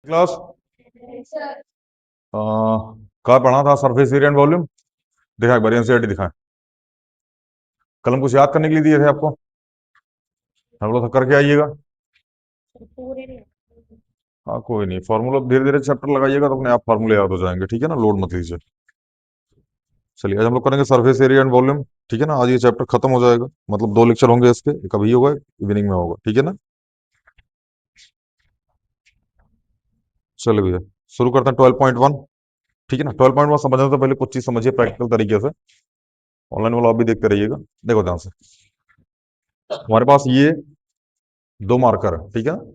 Class कहाँ पढ़ा था? सरफेस एरिया एंड वॉल्यूम दिखा, एक बार एनसीईआरटी दिखाएं। कल हम कुछ याद करने के लिए दिए थे आपको, हम लोग करके आइएगा। हाँ कोई नहीं, फॉर्मूला धीरे धीरे चैप्टर लगाइएगा तो अपने आप फॉर्मूले याद हो जाएंगे, ठीक है ना, लोड मत लीजिए। चलिए आज हम लोग करेंगे सरफेस एरिया एंड वॉल्यूम, ठीक है ना। आज ये चैप्टर खत्म हो जाएगा, मतलब 2 लेक्चर होंगे इसके, एक अभी होगा इवनिंग में होगा, ठीक है ना। चलिए भैया शुरू करते हैं 12.1, ठीक है ना। 12.1 समझना तो पहले कुछ चीज समझिए प्रैक्टिकल तरीके से। ऑनलाइन वाला आप भी देखते रहिएगा। देखो ध्यान से, हमारे पास ये 2 मार्कर है, ठीक है ना।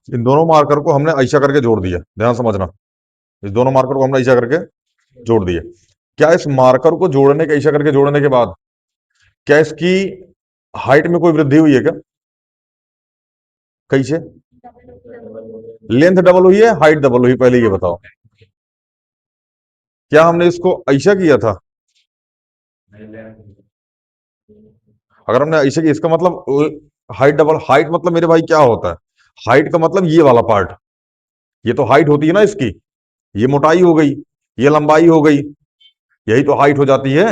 इन दोनों मार्कर को हमने ऐसा करके जोड़ दिया, ध्यान समझना। इस दोनों मार्कर को हमने ऐसा करके जोड़ दिया। क्या इस मार्कर को जोड़ने के, ऐसा करके जोड़ने के बाद क्या इसकी हाइट में कोई वृद्धि हुई है क्या? कैसे? लेंथ डबल हुई है, हाइट डबल हुई, पहले ये बताओ। क्या हमने इसको ऐसा किया था? अगर हमने ऐसे किया, इसका मतलब हाइट डबल, हाइट मतलब मेरे भाई क्या होता है? हाइट का मतलब ये वाला पार्ट, ये तो हाइट होती है ना इसकी। ये मोटाई हो गई, ये लंबाई हो गई, यही तो हाइट हो जाती है।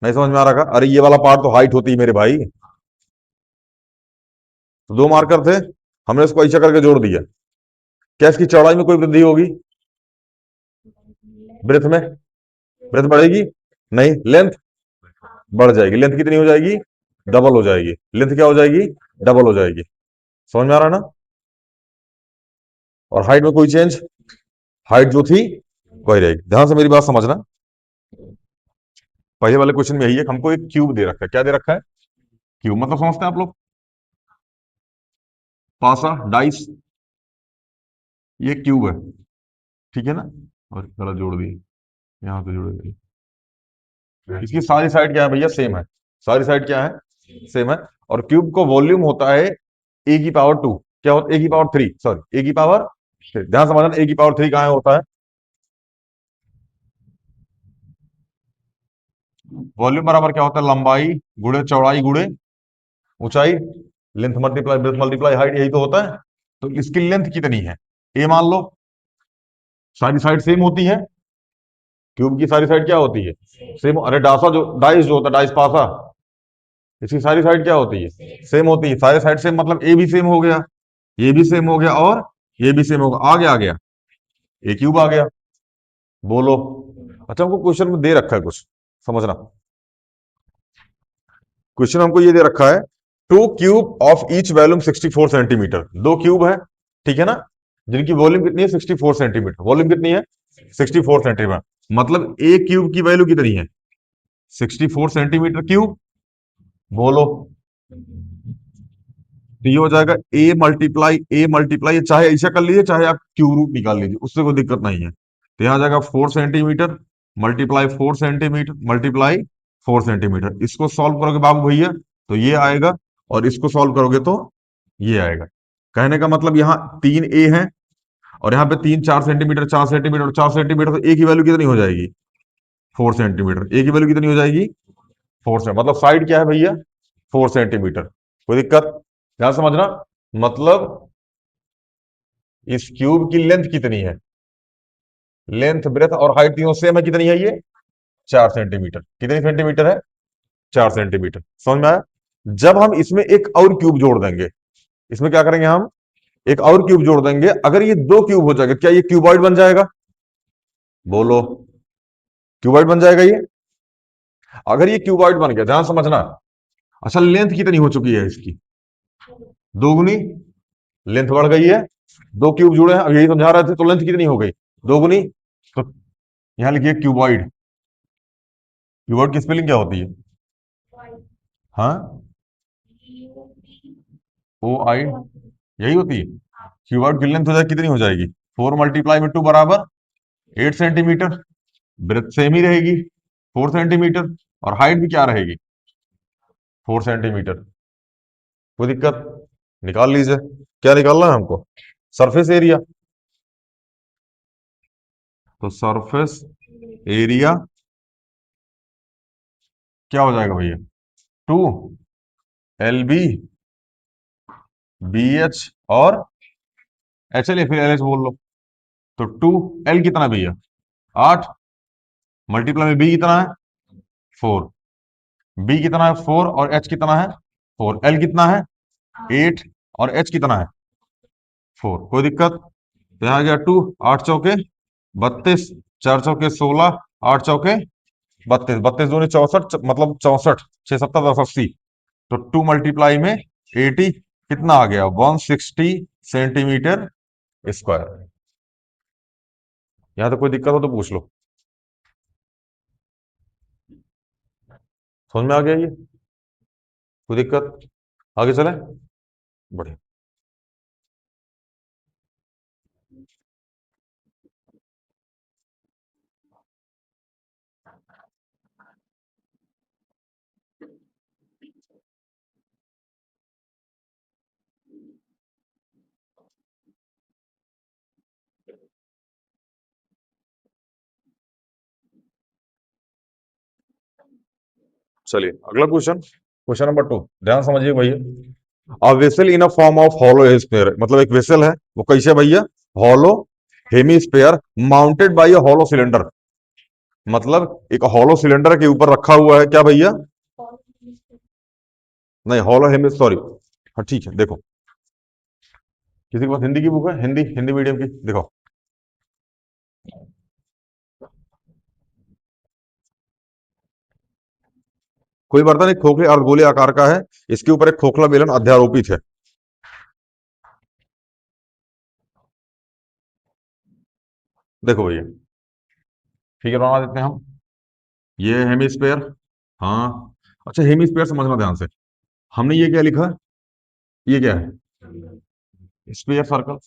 नहीं समझ में आ रहा? अरे ये वाला पार्ट तो हाइट होती है मेरे भाई। तो 2 मार्कर थे, हमने इसको ऐसा करके जोड़ दिया। क्या इसकी चौड़ाई में कोई वृद्धि होगी? ब्रेथ में? ब्रेथ बढ़ेगी? नहीं, लेंथ बढ़ जाएगी। लेंथ कितनी हो जाएगी? डबल हो जाएगी। लेंथ क्या हो जाएगी? डबल हो जाएगी। समझ में आ रहा है ना। और हाइट में कोई चेंज? हाइट जो थी वही रहेगी। ध्यान से मेरी बात समझना। पहले वाले क्वेश्चन में यही है, हमको एक क्यूब दे रखा है। क्या दे रखा है? क्यूब मतलब समझते हैं आप लोग, पासा डाइस, ये क्यूब है, ठीक है ना। और गलत जोड़ दिए, यहां पे जोड़ दिए। इसकी सारी साइड क्या है भैया? सेम है। सारी साइड क्या है? सेम है। और क्यूब को वॉल्यूम होता है A की पावर 2, क्या होता है? A की पावर 3, सॉरी A की पावर 3। ध्यान समझना, A की पावर 3 कहां होता है? वॉल्यूम बराबर क्या होता है? लंबाई गुणे चौड़ाई गुणे ऊंचाई, length multiply breath multiply height, यही तो होता है। तो इसकी लेंथ कितनी है? ए मान लो, सारी साइड सेम होती है। क्यूब की सारी साइड क्या होती है? सेम। अरे डासा जो डाइस जो होता है, डाइस पासा, इसकी सारी साइड क्या होती है? सेम होती है। सारे साइड सेम मतलब ए भी सेम हो गया, ये भी सेम हो गया, और ये भी सेम होगा। आ गया ए क्यूब आ गया। बोलो। अच्छा हमको क्वेश्चन में दे रखा है कुछ, समझना। क्वेश्चन हमको ये दे रखा है, two cube of each volume 64 centimetre. 2 cube है, ठीक है ना, जिनकी वॉल्यूम कितनी है? 64 सेंटीमीटर। वॉल्यूम कितनी है? 64 सेंटीमीटर। मतलब ए क्यूब की वैल्यू कितनी है? 64 सेंटीमीटर क्यूब। बोलो। तो ये हो जाएगा ए मल्टीप्लाई, चाहे ऐसा कर लीजिए, चाहे आप क्यूब रूट निकाल लीजिए, उससे कोई दिक्कत नहीं है। तो यहां आ जाएगा 4 centimetre multiply 4 centimetre multiply 4 centimetre. इसको सॉल्व करोगे बाबू भैया तो ये आएगा, और इसको सॉल्व करोगे तो ये आएगा। कहने का मतलब यहाँ 3 ए है, और यहाँ पे 3 4 सेंटीमीटर, 4 सेंटीमीटर और 4 सेंटीमीटर, तो ए की वैल्यू कितनी हो जाएगी? 4 सेंटीमीटर। ए की वैल्यू कितनी हो जाएगी? 4 सेंटीमीटर। मतलब साइड क्या है भैया? 4 सेंटीमीटर। कोई दिक्कत? ध्यान समझना। मतलब इस क्यूब की लेंथ कितनी है? लेंथ ब्रेथ और हाइट तीनों सेम है। कितनी है ये? 4 सेंटीमीटर। कितनी सेंटीमीटर है? 4 सेंटीमीटर। समझ में आया? जब हम इसमें एक और क्यूब जोड़ देंगे, इसमें क्या करेंगे हम? एक और क्यूब जोड़ देंगे। अगर ये 2 क्यूब हो जाएगा, क्या ये क्यूबॉइड बन जाएगा? बोलो। क्यूबॉइड बन जाएगा ये। अगर ये क्यूबॉइड बन गया, ध्यान समझना। अच्छा लेंथ कितनी हो चुकी है इसकी? दोगुनी। लेंथ बढ़ गई है। 2 क्यूब जुड़े हैं, अब यही समझा रहे थे, तो लेंथ कितनी हो गई? दोगुनी। तो यहां लिखिए क्यूबॉइड। क्यूबॉइड की स्पेलिंग क्या होती है? हाँ, O I, यही होती है। क्यूबॉइड की लेंथ हो जाए कितनी हो जाएगी? 4 × 2 बराबर 8 सेंटीमीटर। ब्रेथ सेम ही रहेगी, 4 सेंटीमीटर। और हाइट भी क्या रहेगी? 4 सेंटीमीटर। कोई दिक्कत? निकाल लीजिए। क्या निकालना है हमको? Surface area. तो सरफेस एरिया क्या हो जाएगा भैया? 2 LB BH और एच एल या फिर एल एच बोल लो। तो 2 एल कितना भैया 8, मल्टीप्लाई में बी कितना है 4, बी कितना है 4 और एच कितना है 4, एल कितना है 8 और एच कितना है 4, कोई दिक्कत। तो यहाँ आ गया 2, 8 चौके 32, 4 चौके 16, 8 चौके 32, 32 दूनी 64, मतलब 64, 6 7 10 80। तो 2 × में 80 कितना आ गया 160 सेंटीमीटर स्क्वायर। यहाँ तो कोई दिक्कत हो तो पूछ लो। समझ में आ गया ये, कोई दिक्कत, आगे चले बढ़िया। चलिए अगला क्वेश्चन, क्वेश्चन नंबर 2, ध्यान समझिए भैया। A vessel in a form of hollow hemisphere, मतलब एक वेसल है, वो कैसे भैया, hollow hemisphere mounted by a hollow cylinder, मतलब एक हॉलो सिलेंडर के ऊपर रखा हुआ है क्या भैया, नहीं हॉलो हेमिस सॉरी, हाँ ठीक है देखो, किसी के पास हिंदी की बुक है, हिंदी हिंदी मीडियम की देखो। कोई बर्तन एक खोखले अर्धगोले आकार का है, इसके ऊपर एक खोखला बेलन अध्यारोपित है। देखो भैया, ठीक है बना देते हैं हम, ये हेमिस्फीयर, हाँ। अच्छा हेमिस्फीयर समझना ध्यान से, हमने ये क्या लिखा, ये क्या है स्फीयर सर्कल।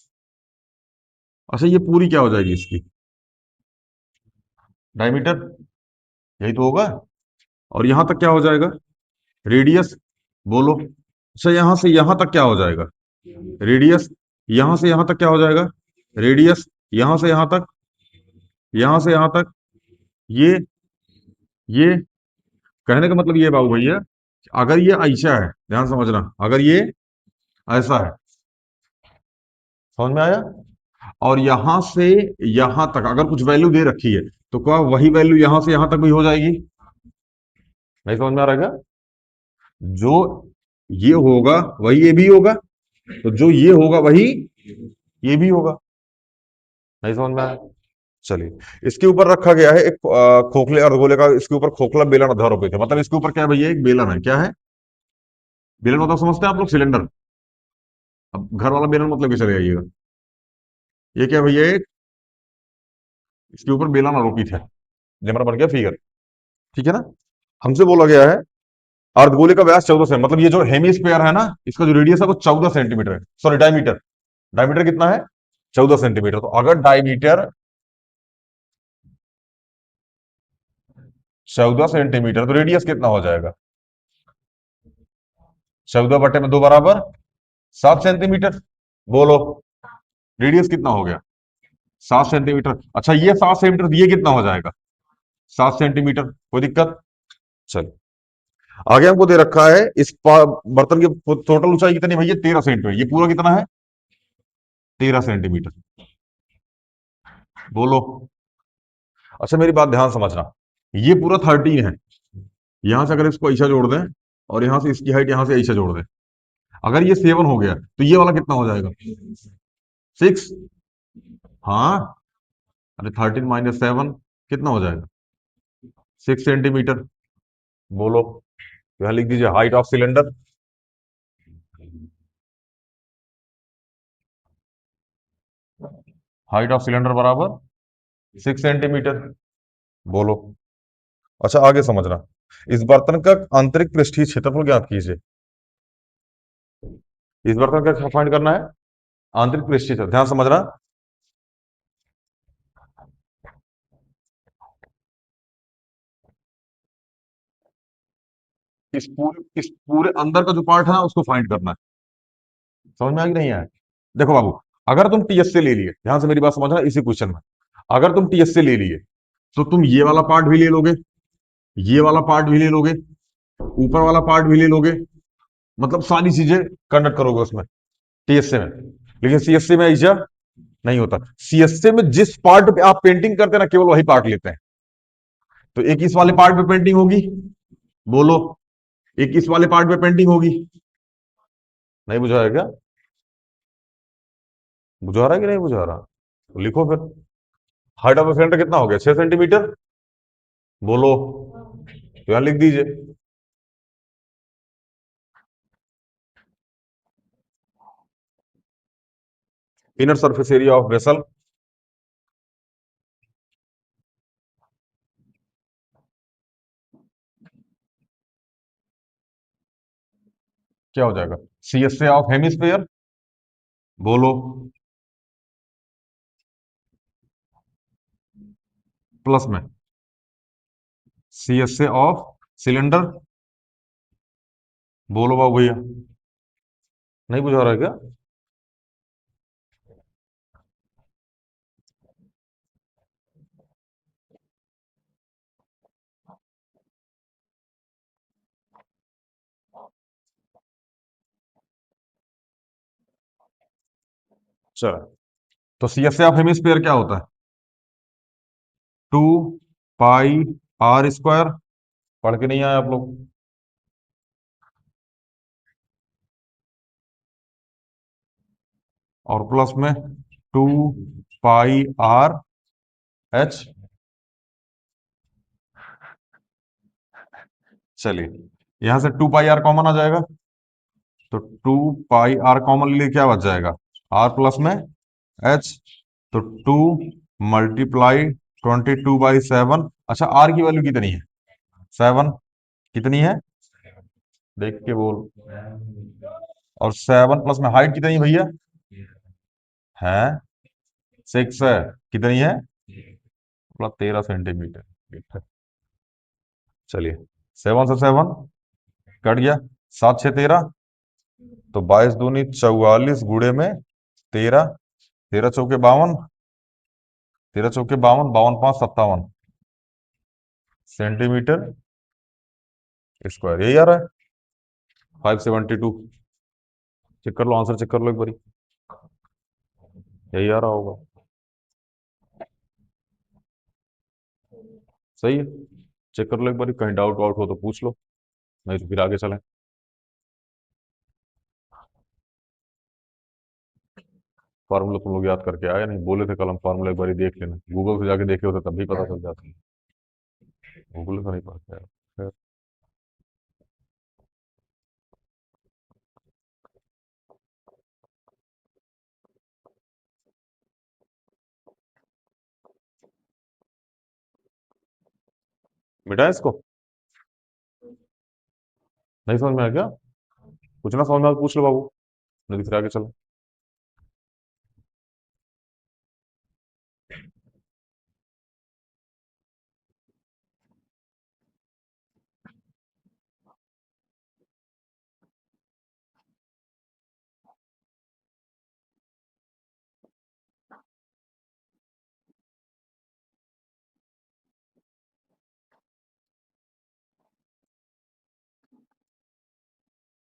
अच्छा ये पूरी क्या हो जाएगी इसकी डायमीटर, यही तो होगा। और यहां तक क्या हो जाएगा रेडियस, बोलो। अच्छा यहां से यहां तक क्या हो जाएगा रेडियस, यहां से यहां तक क्या हो जाएगा रेडियस, यहां से यहां तक, यहां से यहां तक, ये ये कहने का मतलब ये बाबू भैया, अगर ये ऐसा है, ध्यान समझना, अगर ये ऐसा है, समझ में आया, और यहां से यहां तक अगर कुछ वैल्यू दे रखी है, तो क्या वही वैल्यू यहां से यहां तक भी हो जाएगी, नहीं समझ में आ रहा है क्या, जो ये होगा वही ये भी होगा, तो जो ये होगा वही ये भी होगा, नहीं समझ में आया। चलिए इसके ऊपर रखा गया है एक खोखले अर्धगोले का, इसके ऊपर खोखला बेलन अध्यारोपित है, मतलब इसके ऊपर क्या है भैया एक बेलन है, क्या है बेलन, मतलब समझते हैं आप लोग सिलेंडर, अब घर वाला बेलन मतलब कि चले जाइएगा, ये क्या भैया एक, इसके ऊपर बेलन आरोपित है, ये हमारा बन गया फिगर, ठीक है ना। हमसे बोला गया है अर्धगोले का व्यास 14 से, मतलब ये जो हेमिस्फीयर है ना, इसका जो रेडियस है वो 14 सेंटीमीटर है, सॉरी डायमीटर, डायमीटर कितना है 14 सेंटीमीटर। तो अगर डायमीटर 14 सेंटीमीटर, तो रेडियस कितना हो जाएगा 14/2 बराबर 7 सेंटीमीटर, बोलो रेडियस कितना हो गया 7 सेंटीमीटर। अच्छा ये 7 सेंटीमीटर, ये कितना हो जाएगा 7 सेंटीमीटर, कोई दिक्कत। चल आगे हमको दे रखा है इस बर्तन की टोटल ऊंचाई कितनी भैया 13 सेंटीमीटर, ये पूरा कितना है 13 सेंटीमीटर, बोलो। अच्छा मेरी बात ध्यान समझना, ये पूरा 13 है, यहां से अगर इसको ऐसा जोड़ दें और यहां से इसकी हाइट यहां से ऐसा जोड़ दें, अगर ये 7 हो गया तो ये वाला कितना हो जाएगा 6, हाँ, अरे 13 - 7 कितना हो जाएगा 6 सेंटीमीटर, बोलो। तो यहां लिख दीजिए height of cylinder, height of cylinder बराबर 6 सेंटीमीटर, बोलो। अच्छा आगे समझना, इस बर्तन का आंतरिक पृष्ठीय क्षेत्रफल ज्ञात कीजिए, इस बर्तन का फाइंड करना है आंतरिक पृष्ठीय क्षेत्र, ध्यान समझना, इस पूरे अंदर का जो पार्ट है उसको फाइंड करना है, समझ में आ कि नहीं आया। देखो बाबू, अगर तुम टीएस से ले लिए, ध्यान से मेरी बात समझना इसी क्वेश्चन में, अगर तुम टीएस से ले लिए तो तुम ये वाला पार्ट भी ले लोगे, ये वाला पार्ट भी ले लोगे, ऊपर वाला पार्ट भी ले लोगे, मतलब सारी चीजें कंडक्ट करोगे उसमें टीएससी में। लेकिन सीएससी में ऐसा नहीं होता। सीएसए में जिस पार्ट पे आप पेंटिंग करते हैं ना, केवल वही पार्ट लेते हैं। तो 21 वाले पार्ट पे पेंटिंग होगी, बोलो 21 वाले पार्ट पे पेंटिंग होगी। नहीं बुझा है क्या? बुझा रहा है कि नहीं बुझा रहा? तो लिखो फिर। हाइट ऑफ द सिलेंडर कितना हो गया, 6 सेंटीमीटर, बोलो। तो यहां लिख दीजिए। Inner surface area of vessel, क्या हो जाएगा? सीएसए ऑफ हेमिस्फेयर, बोलो। प्लस में सीएसए ऑफ सिलेंडर, बोलो बाबू भैया। नहीं बुझा रहा है क्या? चलो, तो सीएसए ऑफ हेमिस्फेयर क्या होता है? 2 पाई r स्क्वायर। पढ़ के नहीं आए आप लोग? और प्लस में 2 पाई r h। चलिए, यहां से 2 पाई r कॉमन आ जाएगा, तो 2 पाई r कॉमन लिए क्या बच जाएगा? r प्लस में h। तो 2 × 22/7। अच्छा, r की वैल्यू कितनी है? 7। कितनी है? देख के बोल। और 7 प्लस में हाइट कितनी है भैया? है 6 है। कितनी है? मतलब 13 सेंटीमीटर। ठीक है। चलिए, 7 से 7 कट गया, 7 6 13, तो 22 दूनी 44 गुड़े में 13, 13 चौके 52, 13 चौके 52, 52 5 57 सेंटीमीटर स्क्वायर। यही आ रहा है 572। चेक कर लो, आंसर चेक कर लो एक बारी, यही आ रहा होगा। सही है, चेक कर लो एक बारी, कहीं डाउट वाउट हो तो पूछ लो, नहीं तो फिर आगे चलें। फार्मूला तुम लोग याद करके आए नहीं, बोले थे कल हम फार्मूला एक बारी देख लेना, गूगल से जाके देखे होते तब भी पता चल जाता। गूगल से नहीं पढ़ते यार। खैर, मिटा इसको। नहीं समझ में आया क्या? कुछ ना समझ में आया तो पूछ लो बाबू, नहीं तो फिर आगे चलो।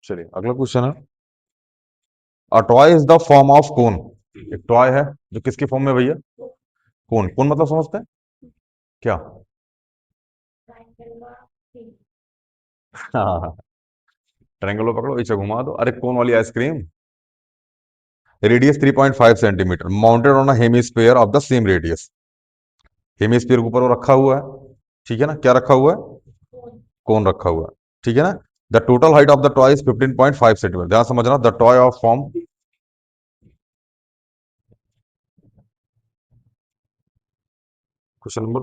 चलिए, अगला क्वेश्चन है, a toy is the form of cone. एक टॉय है जो किसके फॉर्म में भैया? कोन। कोन मतलब समझते हैं क्या? हाँ, ट्रायंगल को पकड़ो, इसे घुमा दो, अरे कोन वाली ice cream. Radius 3.5 centimetre, mounted on a hemisphere of the same radius. Hemisphere के ऊपर वो रखा हुआ है, ठीक है ना? क्या रखा हुआ है? कोन रखा हुआ है, ठीक है ना? The total height of the toy is 15.5 centimetre. ध्यान समझना, the toy of form. Question number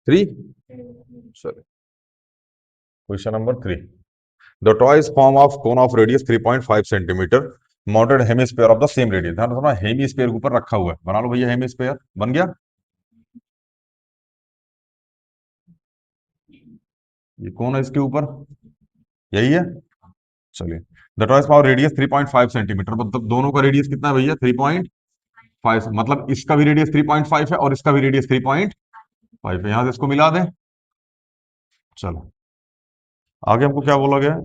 3। चलिए, question number 3, the toy is form of cone of radius 3.5 centimetre, mounted hemisphere of the same radius. ध्यान रखना, hemisphere के ऊपर रखा हुआ है, बना लो भैया, हेमिस्फीयर बन गया। ये कौन है इसके ऊपर? यही है। चलिए, the toy is for radius 3.5 centimetre, मतलब दोनों का रेडियस कितना है भैया? 3.5, मतलब इसका भी रेडियस 3.5 है और इसका भी रेडियस 3.5 है। यहां से इसको मिला दें। चलो, आगे हमको क्या बोला गया?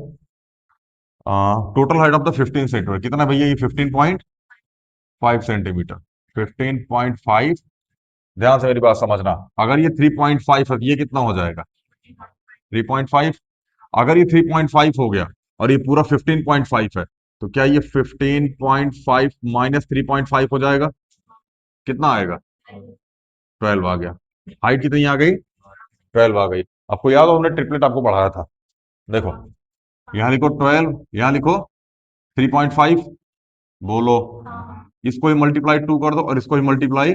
Total height of the 15 centimetre, कितना भैया? ये 15.5 सेंटीमीटर। 15.5। ध्यान से मेरी बात समझना, अगर ये 3.5 है तो ये कितना हो जाएगा 3.5। अगर ये 3.5 हो गया और ये पूरा 15.5 है, तो क्या ये 15.5 माइनस 3.5 हो जाएगा, कितना आएगा 12 आ गया। हाइट कितनी आ गई 12 आ गई। आपको याद हो हमने ट्रिपलेट आपको पढ़ाया था, देखो यहाँ लिखो 12, यहाँ लिखो 3.5, बोलो इसको ही मल्टीप्लाई 2 कर दो और इसको ही मल्टीप्लाई,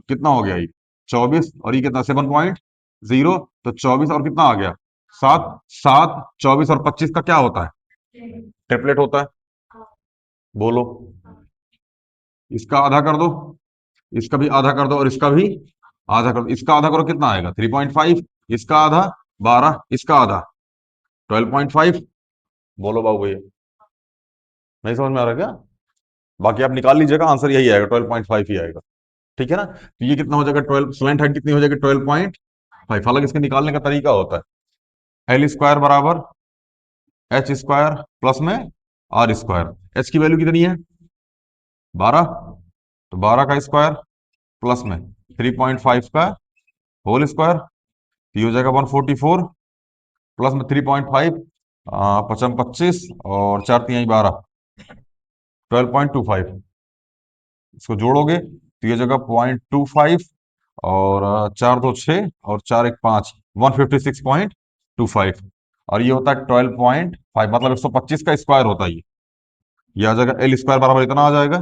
कितना हो गया ये 24, और ये कितना 7.0, तो 24 और कितना आ गया 7, 7 24 और 25 का क्या होता है ट्रिपलेट होता है, बोलो इसका आधा कर दो, इसका भी आधा कर दो और इसका भी आधा कर दो, इसका आधा करो कितना आएगा 3.5, इसका आधा 12, इसका आधा 12.5, बोलो बाबू भैया नहीं समझ में आ रहा क्या, बाकी आप निकाल लीजिएगा आंसर यही आएगा 12.5 ही आएगा, ठीक है ना। तो ये कितना हो जाएगा 12, स्लैंट हाइट कितनी हो जाएगी 12.5। हालांकि इसके निकालने का तरीका होता है एल स्क्वायर बराबर एच स्क्वायर प्लस में आर स्क्वायर। एच की वैल्यू कितनी है 12, तो 12 का स्क्वायर प्लस में 3.5 का होल स्क्वायर, तो ये हो जाएगा 144 प्लस में 3.5, पचम 25 और 4 तिहाई 12, 12.25। इसको जोड़ोगे तो ये जगह 0.25 और 4 2 6 और 4 1 5, 156.25, और ये होता है 12.5, मतलब 125 का स्क्वायर होता है ये आ जाएगा एल स्क्वायर बराबर इतना आ जाएगा,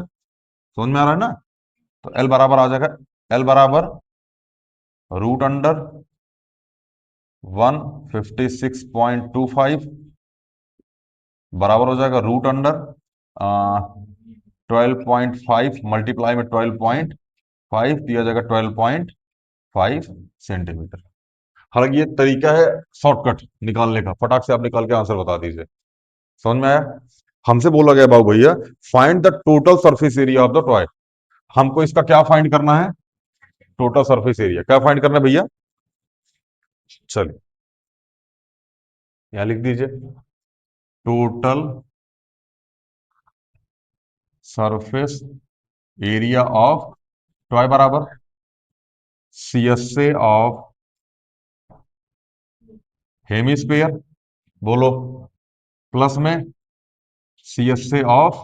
समझ में आ रहा है ना। तो एल बराबर आ जाएगा, एल बराबर रूट अंडर 156.25 बराबर हो जाएगा रूट अंडर 12.5 मल्टीप्लाई में 12.5 दिया जाएगा 12.5 सेंटीमीटर। हालांकि ये तरीका है शॉर्टकट निकालने का, फटाक से आप निकाल के आंसर बता दीजिए, समझ में आया। हमसे बोला गया बाबू भैया find the total surface area of the toy, हमको इसका क्या फाइंड करना है टोटल सरफेस एरिया, क्या फाइंड करना है भैया, चलिए यहां लिख दीजिए total surface area of toy बराबर सीएसए ऑफ हेमिस्फीयर, बोलो प्लस में सीएसए ऑफ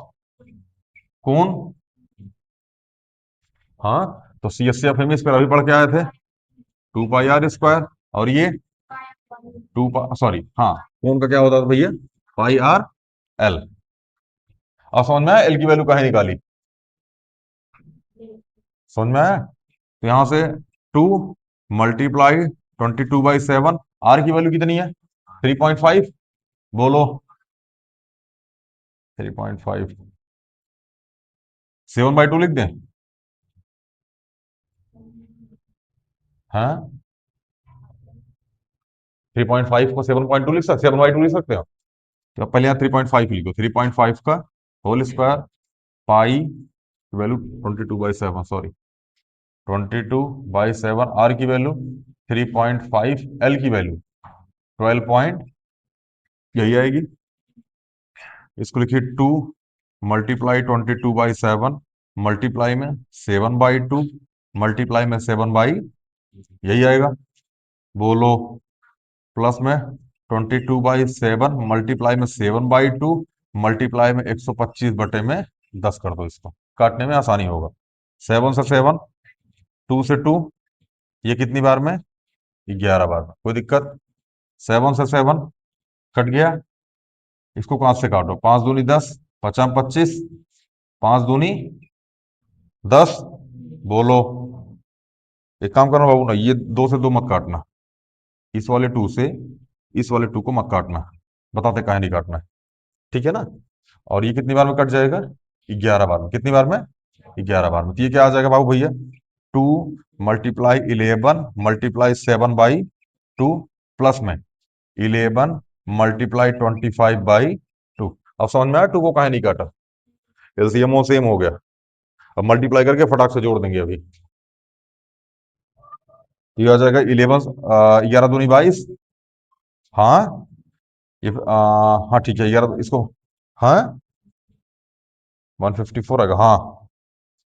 कौन, हाँ तो सीएसए ऑफ हेमिस्फीयर अभी पढ़ के आए थे 2 पाई आर स्क्वायर, और ये सॉरी हाँ कौन का क्या होता था भैया पाई आर एल। अब समझ में आया एल की वैल्यू कहाँ निकाली, समझ में आया। तो यहां से 2 मल्टीप्लाई 22/7, आर की वैल्यू कितनी है 3.5, बोलो 3.5, 7/2 लिख दें, हाँ 3.5 को 7.2 लिख सकते, 7/2 लिख सकते हो, तो पहले यहाँ 3.5 लिखो, 3.5 का whole square pi value 22/7, sorry 22/7, R की वैल्यू 3.5, एल की वैल्यू 12 पॉइंट यही आएगी। इसको लिखिए 2 मल्टीप्लाई 22/7 मल्टीप्लाई में 7/2 मल्टीप्लाई में 7 यही आएगा, बोलो प्लस में 22/7 मल्टीप्लाई में 7/2 मल्टीप्लाई में 125/10 कर दो, इसको काटने में आसानी होगा। 7 से 7, 2 से 2, ये कितनी बार में 11 बार में, कोई दिक्कत। 7 से 7 कट गया, इसको 5 से काटो, 5 दूनी 10, 5 25, 5 दूनी 10, बोलो एक काम करना बाबू ना, ये 2 से 2 मत काटना, इस वाले 2 से इस वाले 2 को मत काटना, बताते काहे नहीं काटना है, ठीक है ना। और ये कितनी बार में कट जाएगा 11 बार में, कितनी बार में 11 बार में, तो ये क्या आ जाएगा बाबू भैया 2 मल्टीप्लाई 11 मल्टीप्लाई 7/2 प्लस में 11 मल्टीप्लाई 25/2। अब समझ में आया 2 को काहे नहीं काटा, एलसीएम ओ सेम हो गया। अब मल्टीप्लाई करके फटाक से जोड़ देंगे अभी, ये आ जाएगा 11, 11 दूनी 22, हाँ ये हाँ ठीक है 11 इसको, हाँ 154 आएगा, हाँ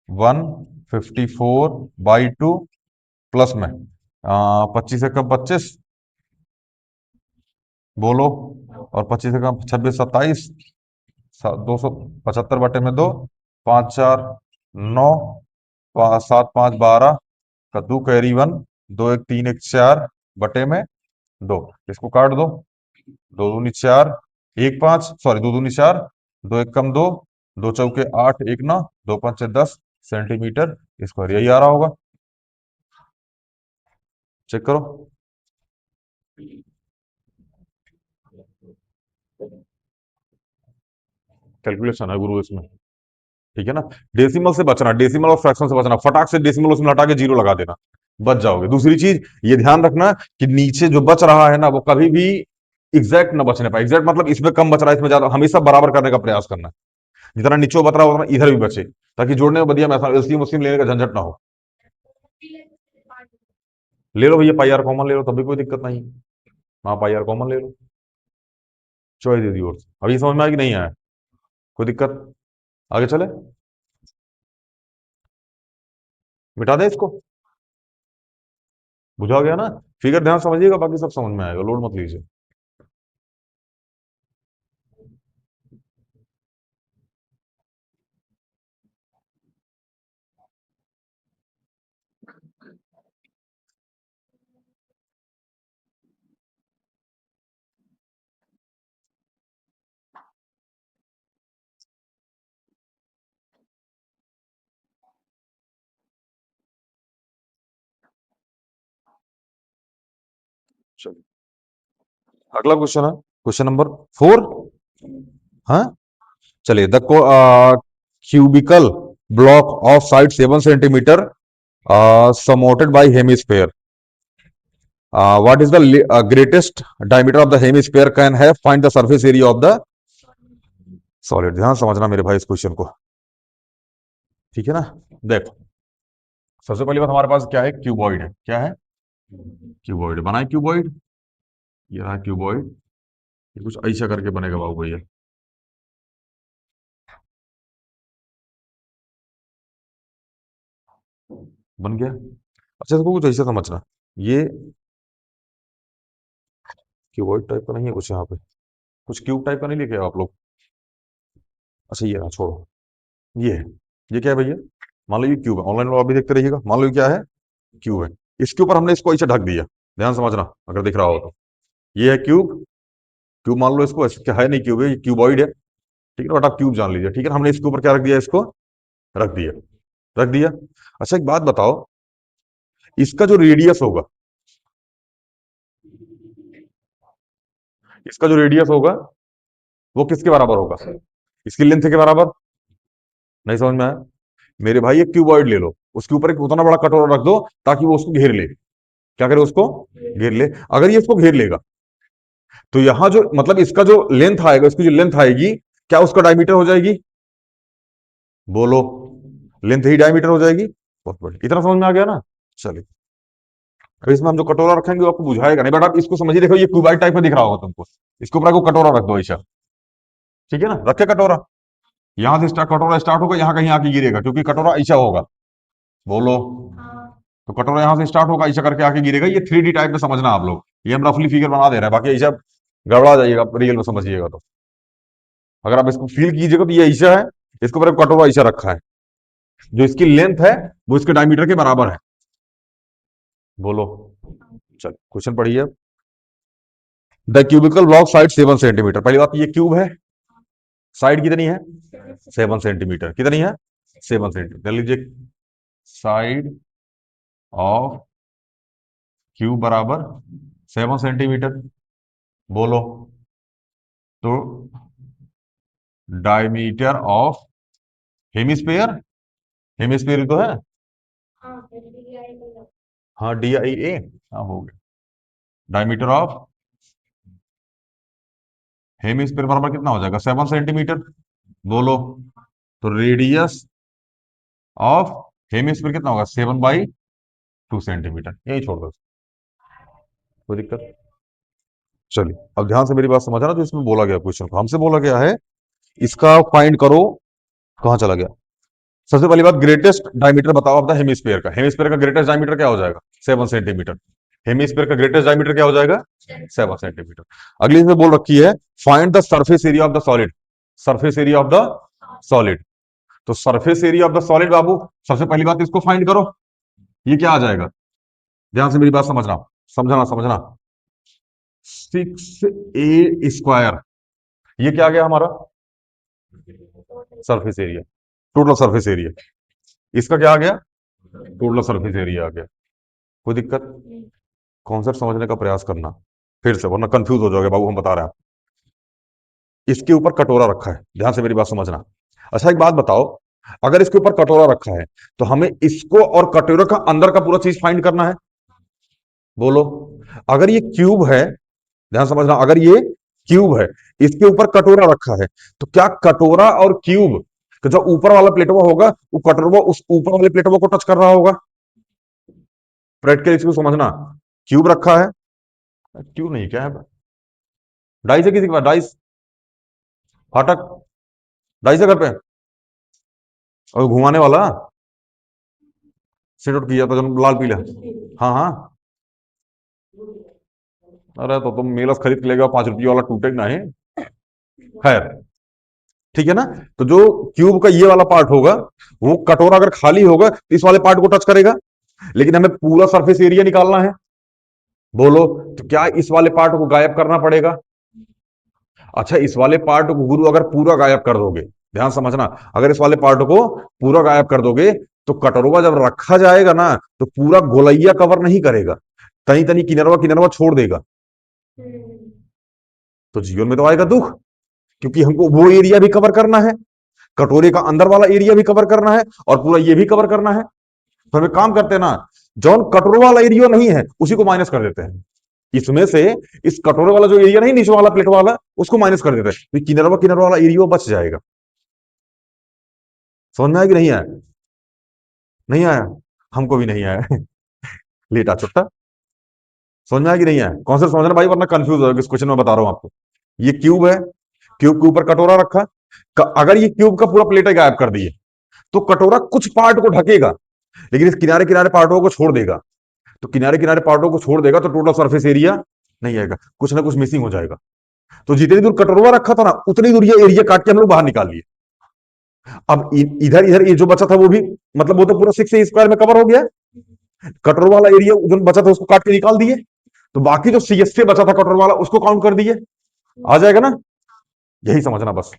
154/2 प्लस में 25 से कम 25, बोलो, और 25 से कम 26 27, 275/2, 5 4 9, 7 5 12, कद्दू कैरी 1, 2 1 3 1 4 बटे में 2, इसको काट दो, 2 दूनी 4, 1 5, सॉरी 2 दूनी 4, 2 1 कम 2, 2 चौके 8, 1 9, 2 5 10 सेंटीमीटर स्क्वायर, यही आ रहा होगा, चेक करो। कैलकुलेशन है गुरु इसमें, ठीक है ना। डेसिमल से बचना, डेसिमल और फ्रैक्शन से बचना, फटाक से डेसिमल उसमें हटा के जीरो लगा देना, बच जाओगे। दूसरी चीज ये ध्यान रखना कि नीचे जो बच रहा है ना वो कभी भी एग्जैक्ट ना बचने पाए, एग्जैक्ट मतलब इसमें कम बच रहा है इसमें ज्यादा, हमेशा बराबर करने का प्रयास करना, जितना नीचे बच रहा है उतना इधर भी बचे, ताकि जोड़ने में बढ़िया मैथ एलसीएम उसीएम लेने का झंझट ना हो। ले लो भैया पाई आर कॉमन ले लो, तब भी कोई दिक्कत नहीं, हाँ पाई आर कॉमन ले लो, चॉइस इज योर्स। अभी समझ में आया कि नहीं आया, कोई दिक्कत, आगे चले, मिटा दे इसको, बुझा गया ना। फिगर ध्यान समझिएगा, बाकी सब समझ में आएगा, लोड मत लीजिए। चलिए अगला क्वेश्चन है, क्वेश्चन नंबर 4। हाँ, चलिए the cubical block of side 7 centimetre supported by hemisphere, what is the greatest diameter of the hemisphere can have, find the surface area of the solid. ध्यान समझना मेरे भाई इस क्वेश्चन को, ठीक है ना। देखो सबसे पहली बात, हमारे पास क्या है, क्यूबॉइड है, क्या है, क्यूबॉइड बनाए, क्यूबॉइड, ये रहा क्यूबॉइड, ये कुछ ऐसा करके बनेगा बाबू भैया, बन गया। अच्छा इसको कुछ ऐसा समझना, ये क्यूबॉइड टाइप का नहीं है कुछ यहाँ पे, कुछ क्यूब टाइप का नहीं लेके आओ आप लोग। अच्छा ये रहा, छोड़ो, ये है, ये क्या है भैया, मान लो ये क्यूब है, ऑनलाइन वाला भी देखते रहिएगा, मान लो ये क्या है, क्यूब है, इसके ऊपर हमने इसको ऐसे ढक दिया, ध्यान समझना अगर दिख रहा हो तो, ये है क्यूब, क्यूब मान लो इसको, क्या है नहीं क्यूब है, ये क्यूबॉइड है, ठीक है, बट आप क्यूब जान लीजिए, ठीक है, हमने इसके ऊपर क्या रख दिया, इसको रख दिया, रख दिया। अच्छा एक बात बताओ, इसका जो रेडियस होगा, इसका जो रेडियस होगा वो किसके बराबर होगा, इसकी लेंथ के बराबर, नहीं समझ में आया, मेरे भाई एक क्यूबॉइड ले लो, उसके ऊपर एक उतना बड़ा कटोरा रख दो ताकि वो उसको घेर ले, क्या करे उसको घेर ले, अगर ये इसको घेर लेगा तो यहां जो मतलब इसका जो लेंथ आएगा, इसकी जो लेंथ आएगी क्या उसका डायमीटर हो जाएगी, बोलो, लेंथ ही डायमीटर हो जाएगी, बहुत बढ़िया, इतना समझ में आ गया ना। चलिए अब इसमें हम जो कटोरा रखेंगे वो आपको बुझाएगा नहीं, बट आप इसको समझिए, देखो ये क्यूबाइड टाइप का दिख रहा होगा तुमको, इसके ऊपर आपको कटोरा रख दो ऐसा, ठीक है ना, रखे कटोरा, यहां से स्टार्ट, कटोरा स्टार्ट होगा यहाँ कहीं आके गिरेगा, क्योंकि कटोरा ऐसा होगा, बोलो, तो कटोरा यहां से स्टार्ट होगा ऐसा करके आके गिरेगा, ये 3D टाइप में समझना आप लोग, ये हम रफली फिगर बना दे रहे हैं, बाकी ऐसा गड़बड़ा जाइएगा रियल में समझिएगा तो, अगर आप इसको फील कीजिएगा तो ये ऐसा है, इसके ऊपर कटोरा ऐसा रखा है, जो इसकी लेंथ है वो इसके डायमीटर के बराबर है, बोलो, चल क्वेश्चन पढ़िए। The cubical block side 7 centimetre, पहली बात ये क्यूब है, साइड कितनी है 7 सेंटीमीटर, कितनी है 7 सेंटीमीटर, लीजिए साइड ऑफ क्यूब बराबर 7 सेंटीमीटर, बोलो, तो डायमीटर ऑफ हेमिस्फेयर, हेमिस्फेयर तो है, हाँ डी आई ए, हाँ हो गया, डायमीटर ऑफ हेमिस्फेयर बराबर कितना हो जाएगा 7 सेंटीमीटर, बोलो, तो रेडियस ऑफ हेमिस्फीयर कितना होगा 7/2 सेंटीमीटर, यही छोड़ दो, कोई दिक्कत। चलिए अब ध्यान से मेरी बात समझना, जो इसमें बोला गया क्वेश्चन को हमसे बोला गया है, इसका फाइंड करो, कहाँ चला गया, सबसे पहली बात, ग्रेटेस्ट डायमीटर बताओ आप द हेमिस्फीयर का। हेमिस्फीयर का ग्रेटेस्ट डायमीटर क्या हो जाएगा? 7 सेंटीमीटर। हेमिस्फीयर का ग्रेटेस्ट डायमीटर क्या हो जाएगा? 7 सेंटीमीटर। अगली इसमें बोल रखी है find the surface area of the solid. Surface area of the solid. तो surface area of the solid बाबू, सबसे पहली बात इसको फाइंड करो। ये क्या आ जाएगा? ध्यान से मेरी बात समझना, समझना समझना। 6a² ये क्या आ गया हमारा? Surface area, total surface area. इसका क्या आ गया? टोटल सरफेस एरिया आ गया। कोई दिक्कत? कॉन्सेप्ट समझने का प्रयास करना फिर से, वरना कंफ्यूज हो जाओगे बाबू, हम बता रहे हैं। इसके ऊपर कटोरा रखा है, ध्यान से मेरी बात समझना। अच्छा एक बात बताओ, अगर इसके ऊपर कटोरा रखा है तो हमें इसको और कटोरे का अंदर का पूरा चीज फाइंड करना है। बोलो, अगर ये क्यूब है, ध्यान समझना, अगर ये क्यूब है, इसके ऊपर कटोरा रखा है, तो क्या कटोरा और क्यूब का जो ऊपर वाला प्लेटवा होगा, वो कटोरा उस ऊपर वाले प्लेटवा को टच कर रहा होगा? प्रैक्टिकल इसको समझना। क्यूब रखा है, क्यूब नहीं क्या है, डाइस है किसी के पास? डाइस, फाटक, डाइस है घर पे? और घुमाने वाला सेट आउट किया था जो लाल पीला। हाँ हाँ। अरे तो तुम मेलस खरीद के ले गए, 5 रुपये वाला टूटेगा नहीं। खैर, ठीक है ना। तो जो क्यूब का ये वाला पार्ट होगा, वो कटोरा अगर खाली होगा तो इस वाले पार्ट को टच करेगा, लेकिन हमें पूरा सरफेस एरिया निकालना है। बोलो, तो क्या इस वाले पार्ट को गायब करना पड़ेगा? अच्छा, इस वाले पार्ट को गुरु अगर पूरा गायब कर दोगे, ध्यान समझना, अगर इस वाले पार्ट को पूरा गायब कर दोगे, तो कटोरा जब रखा जाएगा ना, तो पूरा गोलैया कवर नहीं करेगा, तनी तनी किनरवा किनरवा छोड़ देगा। तो जीवन में तो आएगा दुख, क्योंकि हमको वो एरिया भी कवर करना है, कटोरे का अंदर वाला एरिया भी कवर करना है, और पूरा ये भी कवर करना है। तो हम एक काम करते हैं ना, जौन कटोरे वाला एरिया नहीं है उसी को माइनस कर देते हैं। इसमें से इस कटोरे वाला जो एरिया नहीं, नीचे वाला प्लेट वाला, उसको माइनस कर देते हैं, तो किनरवा किनरवा वाला एरिया बच जाएगा। समझ में आया कि नहीं आया? नहीं आया? हमको भी नहीं आया। लेटा चुट्टा। समझ में आया कि नहीं आया? कौन सा समझना भाई, वरना कंफ्यूज हो, इस क्वेश्चन में बता रहा हूं आपको। ये क्यूब है, क्यूब के ऊपर कटोरा रखा, अगर ये क्यूब का पूरा प्लेट गायब कर दिए, तो कटोरा कुछ पार्ट को ढकेगा, लेकिन इस किनारे किनारे पार्टों को छोड़ देगा। तो किनारे किनारे पार्टों को छोड़ देगा, तो टोटल सरफेस एरिया नहीं आएगा, कुछ ना कुछ मिसिंग हो जाएगा। तो जितनी दूर कटोरा रखा था ना, उतनी दूर ये एरिया काट के हम लोग बाहर निकाल लिए। अब इधर इधर ये जो बचा था वो भी, मतलब वो तो पूरा 6 स्क्वायर में कवर हो गया। कटोरा वाला एरिया जो बचा था उसको काट के निकाल दिए, तो बाकी जो सी एस से बचा था कटोरा वाला, उसको काउंट कर दिए। आ जाएगा ना? यही समझना बस।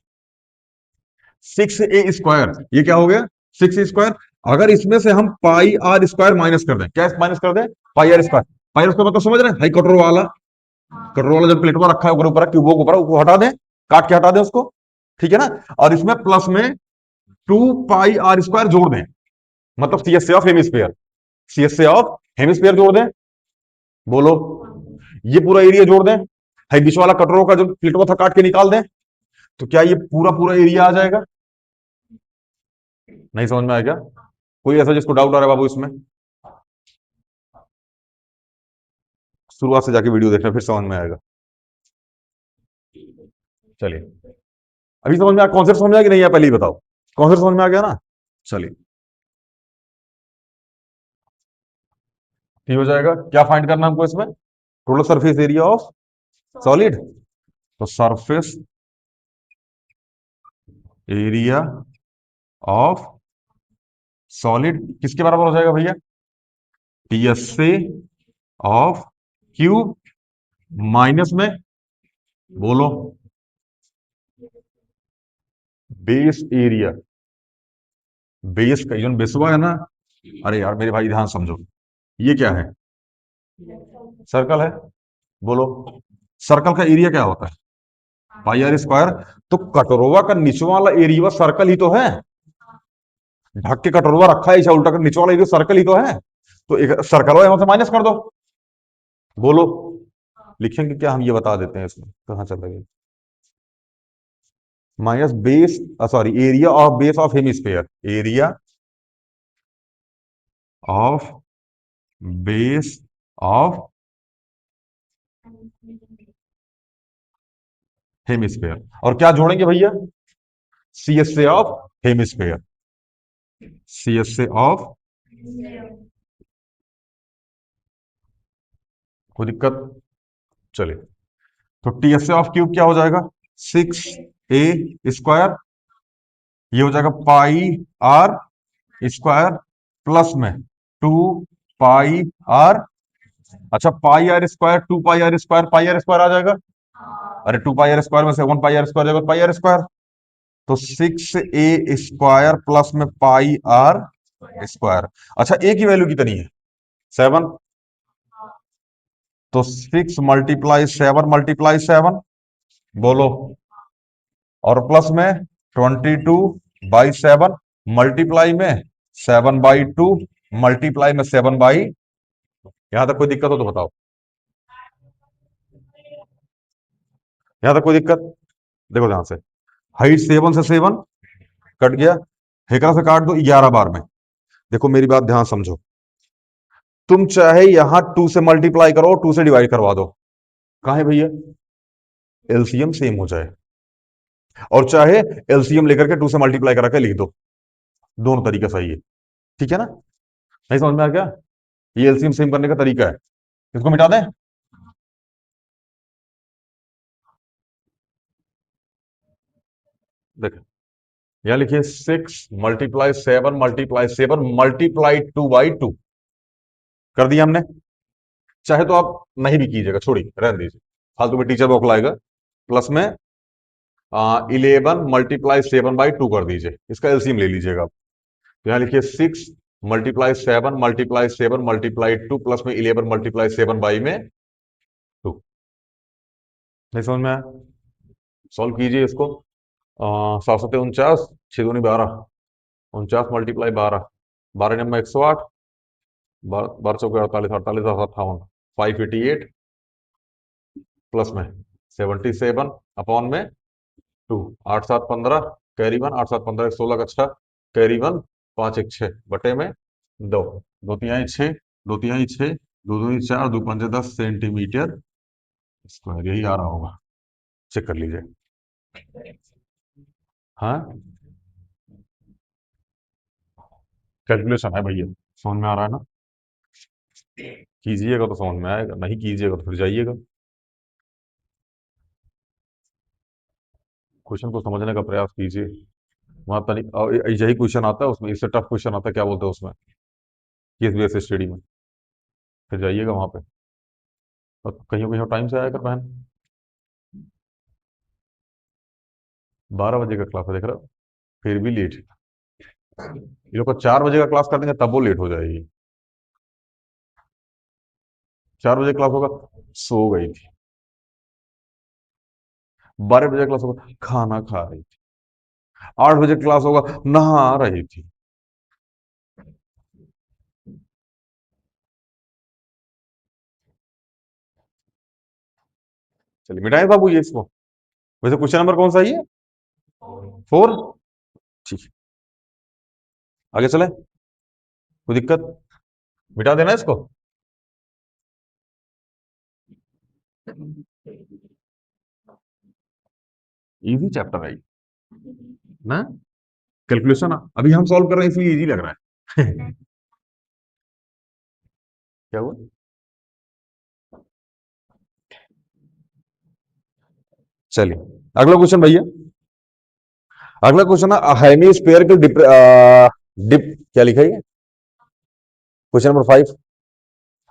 6a² ये क्या हो गया? 6 स्क्वायर। अगर इसमें से हम पाई आर स्क्वायर माइनस कर दें, क्या माइनस कर दें? Pi r square. Pi r square मतलब समझ रहे हैं भाई? कटोरा वाला, कटोरा वाला जब प्लेटवा रखा है ऊपर, क्यूबो के ऊपर, उसको हटा दें, काट के हटा दें उसको, ठीक है ना। और इसमें प्लस में 2 पाई r² जोड़ दें, मतलब सी एस से ऑफ हेमिस्फीयर, सी एस से ऑफ हेमिस्फीयर जोड़ दें। बोलो, ये पूरा एरिया जोड़ दें, है बीच वाला कटोरों का जो प्लेटवा था काट के निकाल दें, तो क्या ये पूरा पूरा एरिया आ जाएगा? नहीं समझ में आएगा? कोई ऐसा जिसको डाउट आ रहा है बाबू इसमें? शुरुआत से जाके वीडियो देखना, फिर समझ में आएगा। चलिए, अभी समझ में आया? कॉन्सेप्ट समझ में आया कि नहीं आया, पहले ही बताओ। कॉन्सेप्ट समझ में आ गया ना? चलिए, ठीक हो जाएगा। क्या फाइंड करना हमको इसमें? Total surface area of solid. तो सरफेस एरिया ऑफ सॉलिड किसके बराबर हो जाएगा भैया? टीएस से ऑफ क्यूब माइनस में, बोलो, बेस एरिया। बेस का जो बेसवा है ना, अरे यार मेरे भाई ध्यान समझो, ये क्या है? सर्कल है। बोलो, सर्कल का एरिया क्या होता है? पाई आर स्क्वायर। तो कटोरवा का निचवा वाला एरिया सर्कल ही तो है, ढक के कटोरवा रखा है, उल्टा कर निचवा वाला एरिया सर्कल ही तो है, तो एक सर्कल यहां से माइनस कर दो। बोलो, लिखेंगे क्या हम, ये बता देते हैं इसमें कहां चल रही है। Minus base, sorry, area of base of hemisphere, area of base of hemisphere, और क्या जोड़ेंगे भैया? सी एस से ऑफ हेमिस्फीयर। सी एस से ऑफ, कोई दिक्कत? चलिए, तो टी एस से ऑफ क्यूब क्या हो जाएगा? 6a² ये हो जाएगा पाई आर स्क्वायर प्लस में 2 पाई आर। अच्छा, pi r square, 2 pi r square, pi r square आ जाएगा। अरे 2 पाई आर स्क्वायर में से 1 पाई आर स्क्वायर जाएगा, पाई आर स्क्वायर। तो 6a² प्लस में पाई आर स्क्वायर। अच्छा, ए की वैल्यू कितनी है? 7। तो 6 × 7 × 7 बोलो, और प्लस में 22/7 मल्टीप्लाई में 7/2 मल्टीप्लाई में 7/। यहां तक कोई दिक्कत हो तो बताओ, यहां तक कोई दिक्कत? देखो ध्यान से, हाइट 7 से 7 कट गया, हेकरा से काट दो 11 बार में। देखो मेरी बात ध्यान समझो, तुम चाहे यहां 2 से मल्टीप्लाई करो, 2 से डिवाइड करवा दो, कहा है भैया? एलसीएम सेम हो जाए। और चाहे एलसीएम लेकर के 2 से मल्टीप्लाई करा के लिख दो, दोनों तरीका सही है। ठीक है ना? नहीं समझ में आ गया? ये एलसीएम सेम करने का तरीका है। इसको मिटा दें? देखो, यहां लिखिए 6 × 7 × 7 मल्टीप्लाई 2/2 कर दिया हमने। चाहे तो आप नहीं भी कीजिएगा, छोड़िए, रहने दीजिए, फालतू में टीचर बौखलाएगा। प्लस में 11 × 7/2 कर दीजिए, इसका एलसीएम ले लीजिएगा आप। तो यहाँ लिखिए 6 × 7 × 7 × 2 प्लस में 11 × 7/2 में 2। नहीं समझ में आया? सॉल्व कीजिए इसको। 7 7 49, 6 दूनी 12, 49 × 12, 12 × 108, 12 × 4 = 48, 48 × 58, 588 प्लस में 77 अपॉन में 2, 8 7 15 कैरी 1, 8 7 15 16 का 6 कैरी 1, 5 1 6 बटे में 2, 2 3 6, 2 3 6, 2 2 4, 2 5 10 सेंटीमीटर स्क्वायर, यही आ रहा होगा। चेक कर लीजिए। हाँ, कैलकुलेशन है भैया, समझ में आ रहा है ना? कीजिएगा तो समझ में आएगा, नहीं कीजिएगा तो फिर जाइएगा। क्वेश्चन को समझने का प्रयास कीजिए। वहां तनिक और यही क्वेश्चन आता है उसमें, इससे टफ क्वेश्चन आता है, क्या बोलते हैं उसमें, केस बेस्ड स्टडी में। फिर जाइएगा वहां पे, और कहीं कहीं टाइम से आया कर बहन। 12 बजे का क्लास है, देख रहे हो, फिर भी लेट। ये लोग को 4 बजे का क्लास कर देंगे तब वो लेट हो जाएगी। 4 बजे क्लास होगा, सो गई थी। 12 बजे क्लास होगा, खाना खा रही थी। 8 बजे क्लास होगा, नहा रही थी। चलिए मिटाए बाबू ये इसको। वैसे क्वेश्चन नंबर कौन सा है ये? 4। ठीक है, आगे चले, कोई दिक्कत? मिटा देना इसको। इजी चैप्टर है ये, ना? कैलकुलेशन अभी हम सॉल्व कर रहे हैं इसलिए इजी लग रहा है। क्या हुआ? चलिए, अगला क्वेश्चन भैया। अगला क्वेश्चन है हेमिस्फेरिकल डिप, क्या लिखा है? Question number 5।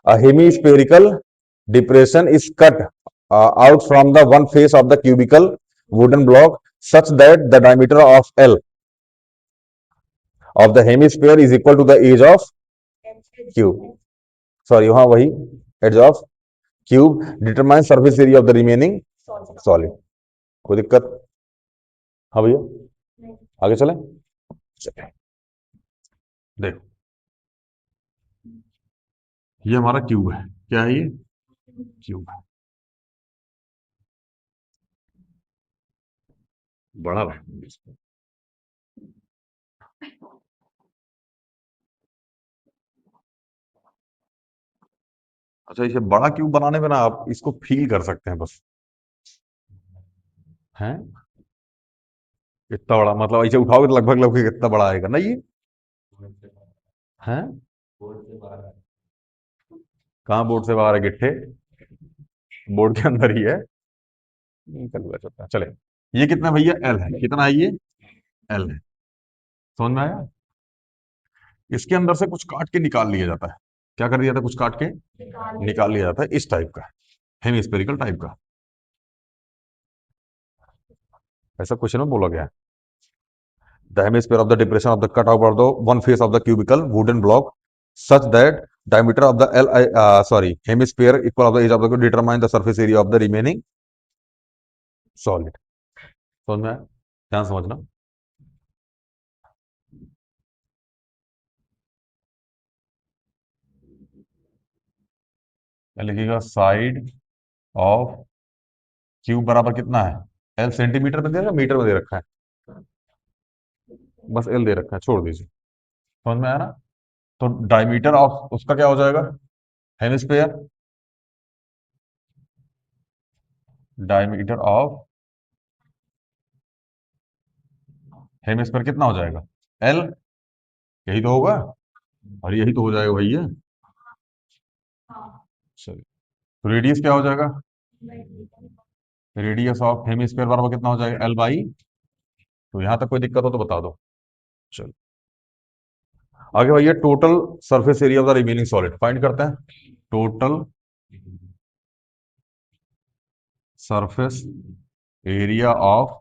A hemispherical depression is cut out from the one face of the cubical wooden block such that the diameter of L of the hemisphere is equal to the edge of cube. Sorry, हाँ वही, edge of cube determine surface area of the remaining solid. कोई दिक्कत? हाँ भैया, आगे चलें। चलें, देखो, ये हमारा क्यूब है। क्या है ये? क्यूब है। बड़ा है। अच्छा, इसे बड़ा क्यूब बनाने में ना आप इसको फील कर सकते हैं बस, हैं? इतना बड़ा मतलब ऐसे उठाओगे तो लगभग लगभग इतना बड़ा आएगा ना ये। हैं? कहाँ बोर्ड से बाहर है गिट्ठे? बोर्ड के अंदर ही है। निकल हुआ चलता है। चले, ये कितना भैया? एल है। कितना है ये? एल है। समझ में आया? इसके अंदर से कुछ काट के निकाल लिया जाता है। क्या कर दिया था? कुछ काट के निकाल लिया जाता है, इस टाइप का, हेमिस्फेरिकल टाइप का। ऐसा क्वेश्चन में बोला गया है। The hemisphere of the depression of the cutout of the one face of the cubical wooden block such that diameter of the hemisphere equal of the edge of the determine the surface area of the remaining solid. समझ में आया? ध्यान समझना। क्या लिखिएगा? Side of cube बराबर कितना है? एल सेंटीमीटर में दे रखा है, मीटर में दे रखा है? बस एल दे रखा है, छोड़ दीजिए। समझ में आया ना? तो डायमीटर ऑफ उसका क्या हो जाएगा? हेमिस्फेयर, डायमीटर ऑफ हेमिस्फेयर कितना हो जाएगा? एल। यही तो होगा, और यही तो हो जाएगा भैया। चलिए, तो रेडियस क्या हो जाएगा? रेडियस ऑफ हेमिस्फेयर बराबर कितना हो जाएगा? L by. तो यहां तक कोई दिक्कत हो तो बता दो। चलो, आगे भैया total surface area of the remaining solid find करते हैं। Total surface area of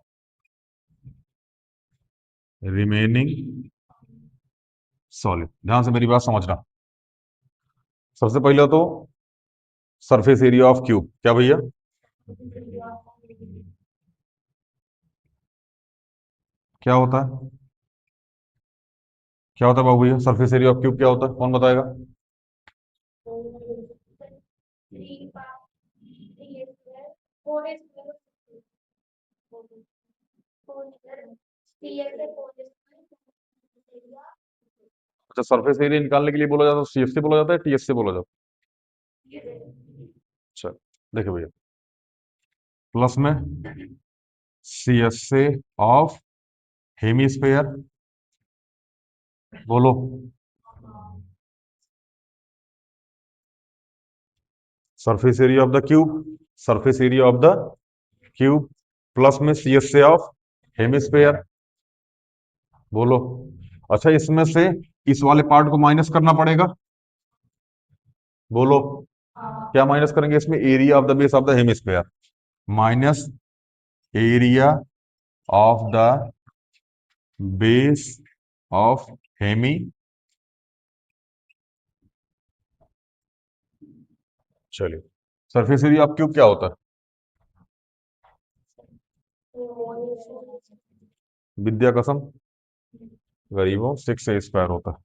remaining solid. ध्यान से मेरी बात समझना। सबसे पहले तो सरफेस एरिया ऑफ क्यूब क्या भैया? क्या होता है? क्या होता है बाबू भैया? सरफेस एरिया ऑफ क्यूब क्या होता है? कौन बताएगा? अच्छा, सरफेस एरिया निकालने के लिए बोला जाता है सीएफ से बोला जाता है, टीएस से बोला जाता है? अच्छा, देखिए भैया, प्लस में सीएस से ऑफ हेमिस्फेयर, बोलो। Surface area of the cube, surface area of the cube plus में सीएस से ऑफ हेमिस्फेयर, बोलो। अच्छा, इसमें से इस वाले पार्ट को माइनस करना पड़ेगा, बोलो। क्या माइनस करेंगे इसमें? Area of the base of the hemisphere minus area of the base of hemi. चलिए, सरफेस एरिया ऑफ क्यूब क्या होता है? विद्या कसम गरीबों 6 a² होता है।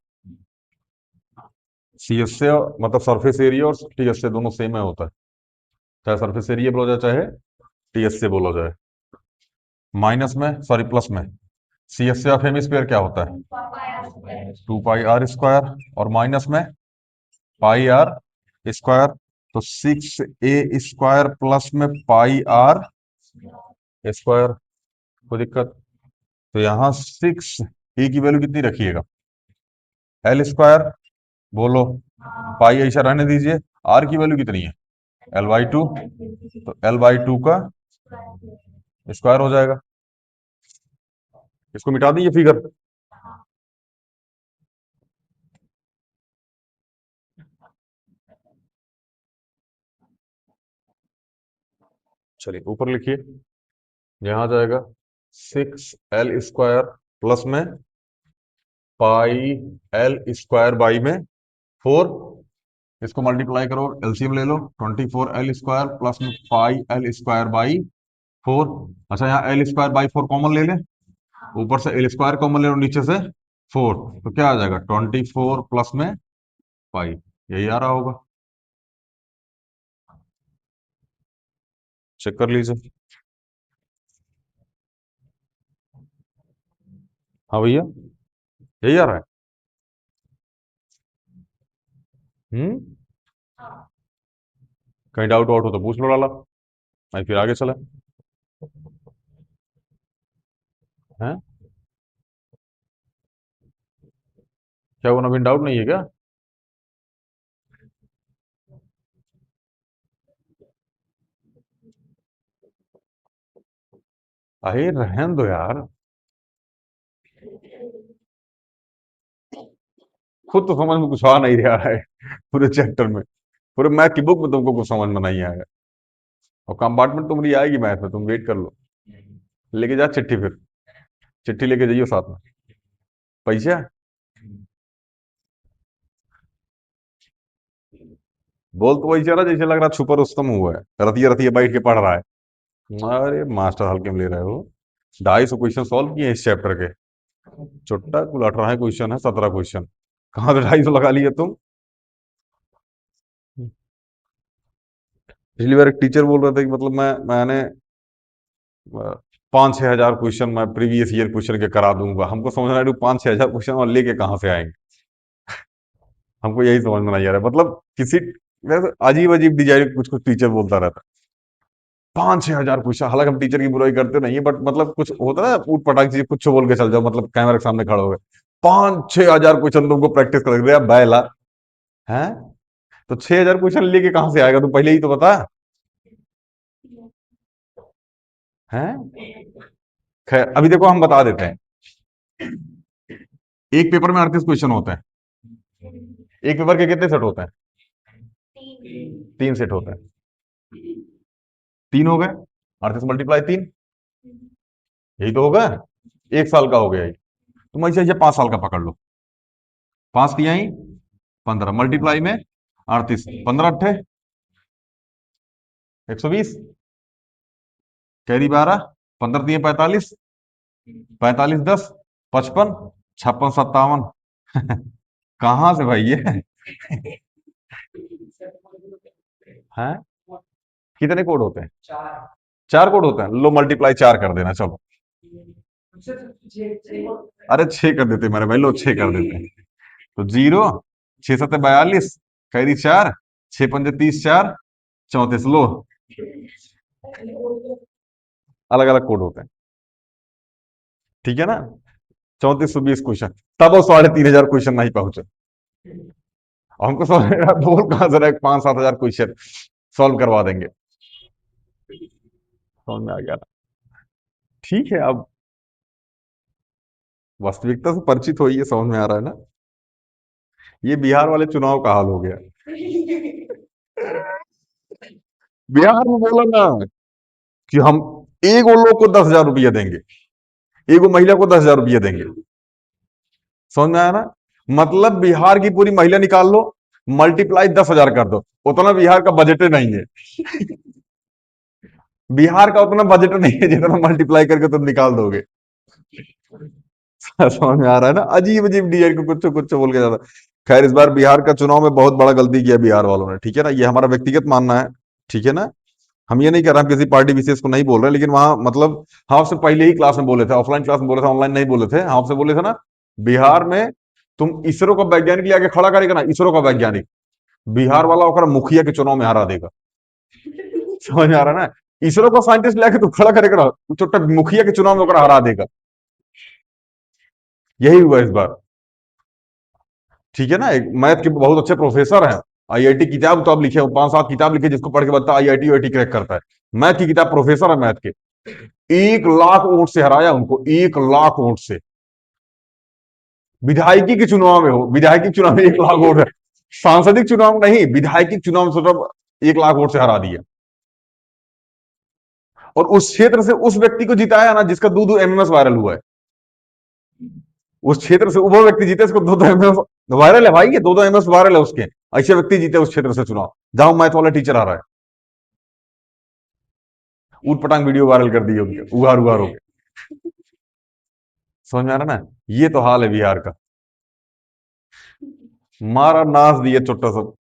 सीएस से मतलब सरफेस एरिया और टीएस से दोनों सेम है होता है, चाहे सरफेस एरिया बोला जाए चाहे टीएस से बोला जाए। माइनस में, सॉरी प्लस में, सीएस से ऑफ हेमिस्फीयर क्या होता है? 2 πr²। और माइनस में πr²। तो 6a² प्लस में πr²। कोई दिक्कत? तो यहाँ 6a की वैल्यू कितनी रखिएगा? L²। बोलो। पाई ऐसा रहने दीजिए। आर की वैल्यू कितनी है? L/2। तो L/2 का स्क्वायर हो जाएगा। इसको मिटा दी ये फिगर। चलिए, ऊपर लिखिए। यहां आ जाएगा 6L² प्लस में πL² बाई में 4। इसको मल्टीप्लाई करो, एलसीएम ले लो। 24L² प्लस में πL²/4। अच्छा, यहाँ L²/4 कॉमन ले लें। ऊपर से L² कॉमन ले लो, नीचे से 4। तो क्या आ जाएगा? 24 प्लस में पाई। यही आ रहा होगा, चेक कर लीजिए। हाँ भैया, यही आ रहा है। हम्म। कहीं डाउट वाउट हो तो पूछ लो लाला, मैं फिर आगे चला है। क्या वो नवीन डाउट नहीं है क्या? अरे रहन दो यार। खुद तो समझ में कुछ आ नहीं रहा है पूरे चैप्टर में। पूरे मैथ की बुक में तुमको कुछ समझ में नहीं आएगा। और कंपार्टमेंट तुम्हारी आएगी मैथ में, तुम वेट कर लो। लेके जा चिट्ठी फिर। चिट्ठी लेके जाइयो साथ में। पैसा। बोल तो वही चला जैसे लग रहा छुपा रुस्तम हुआ है, रतिया रतिया बैठ के पढ़ रहा है। अरे मास्टर हल्के में ले रहे हो। 250 क्वेश्चन सॉल्व किए इस चैप्टर के। चुट्टा कुल 18 क्वेश्चन है, 17 क्वेश्चन। कहाँ से 250 लगा लिए तुम? पिछली बार एक टीचर बोल रहे थे कि मतलब मैंने 5-6 हजार क्वेश्चन मैं प्रीवियस ईयर क्वेश्चन के करा दूंगा। हमको समझ में आ रहा है 5-6 हजार क्वेश्चन और लेके कहाँ से आएंगे। हमको यही समझ में नहीं आ रहा है। मतलब किसी वैसे अजीब अजीब डिजाइन कुछ कुछ टीचर बोलता रहता है। 5-6 हजार क्वेश्चन, हालांकि हम टीचर की बुराई करते नहीं है, बट मतलब कुछ होता है ना ऊट पटांग चीज, कुछ बोल के चल जाओ, मतलब कैमरे के सामने खड़े हो गए। 5-6 हजार क्वेश्चन तुमको प्रैक्टिस कर दिया बैला है। तो 6 हजार क्वेश्चन लेके कहाँ से आएगा, तू पहले ही तो बता। है। खैर अभी देखो हम बता देते हैं। एक पेपर में 38 क्वेश्चन होते हैं। एक पेपर के कितने सेट होते हैं? 3 सेट होते हैं। 3 हो गए। 38 × 3 यही तो होगा। एक साल का हो गया ये। तुम ऐसे ऐसे 5 साल का पकड़ लो। 5 तिहाई 15 मल्टीप्लाई में 38, 15 अट्ठे 120, कैरी 12, 15 तिये 45, 45 10 55, 56 57। कहाँ से भाई ये? हैं? कितने कोड होते हैं? 4 कोड होते हैं, लो मल्टीप्लाई 4 कर देना चलो। अरे 6 कर देते मेरे भाई, लो 6 कर देते हैं। तो 0, 6 7 42, कैरी 4, 6 5 30 4, 34 लो। अलग अलग कोड होते हैं। ठीक है ना? 3420 क्वेश्चन। तब वो 3,500 क्वेश्चन नहीं पहुंचे। और हमको समझ में आ रहा है, बोल कहां से रहे 5-7 हजार क्वेश्चन सॉल्व करवा देंगे। समझ में आ गया ना? ठीक है अब वास्तविकता से परिचित हो, ये समझ में आ रहा है ना? ये बिहार वाले चुनाव का हाल हो गया। बिहार में बोला ना कि हम एगो लोग को 10,000 रुपया देंगे, एगो महिला को 10,000 रुपया देंगे। समझ में आया ना? मतलब बिहार की पूरी महिला निकाल लो, मल्टीप्लाई 10,000 कर दो। उतना बिहार का बजट नहीं है। बिहार का उतना बजट नहीं है जितना मल्टीप्लाई करके तुम निकाल दोगे। समझ में आ रहा है ना? अजीब अजीब डिजाइन को कुछ कुछ बोल के जाता। खैर इस बार बिहार का चुनाव में बहुत बड़ा गलती किया बिहार वालों ने, ठीक है ना? ये हमारा व्यक्तिगत मानना है। ठीक है ना? हम ये नहीं कर रहे, हम किसी पार्टी विशेष को नहीं बोल रहे, लेकिन वहां मतलब हम आपसे पहले ही क्लास में बोले थे, ऑफलाइन क्लास में बोले थे, ऑनलाइन नहीं बोले थे, हम आपसे बोले थे ना। बिहार में तुम इसरो का वैज्ञानिक ले आके खड़ा करेगा ना, इसरो का वैज्ञानिक, बिहार वाला होकर मुखिया के चुनाव में हरा देगा। समझ में आ रहा है ना? इसरो का साइंटिस्ट लाके तू खड़ा करेगा ना, छोटा मुखिया के चुनाव में होकर हरा देगा। यही हुआ इस बार। ठीक है ना? एक मैथ के बहुत अच्छे प्रोफेसर हैं। आईआईटी किताब तो आप लिखे हो, 5-7 किताब लिखे, जिसको पढ़ के बता आईआईटी वाईटी क्रैक करता है। मैथ की किताब, प्रोफेसर है मैथ के। 1 लाख वोट से हराया उनको, 1 लाख वोट से। विधायकी के चुनाव में हो, विधायकी चुनाव में 1 लाख वोट है। सांसदिक चुनाव नहीं, विधायकी चुनाव में सिर्फ 1 लाख वोट से हरा दिया। और उस क्षेत्र से उस व्यक्ति को जिताया ना जिसका 2-2 एमएमएस वायरल हुआ है। उस क्षेत्र से वो व्यक्ति जीते, इसको 2-2 एमएमएस वायरल है भाई, ये 2-2 एमएमएस वायरल है उसके। ऐसे व्यक्ति जीते उस क्षेत्र से चुनाव, जहां मैथ वाला टीचर आ रहा है। ऊट पटांग वीडियो वायरल कर दिए उनके, उगार उगार होके। समझ में आ रहा ना? ये तो हाल है बिहार का। मारा नाच दिया चुट्टा सब।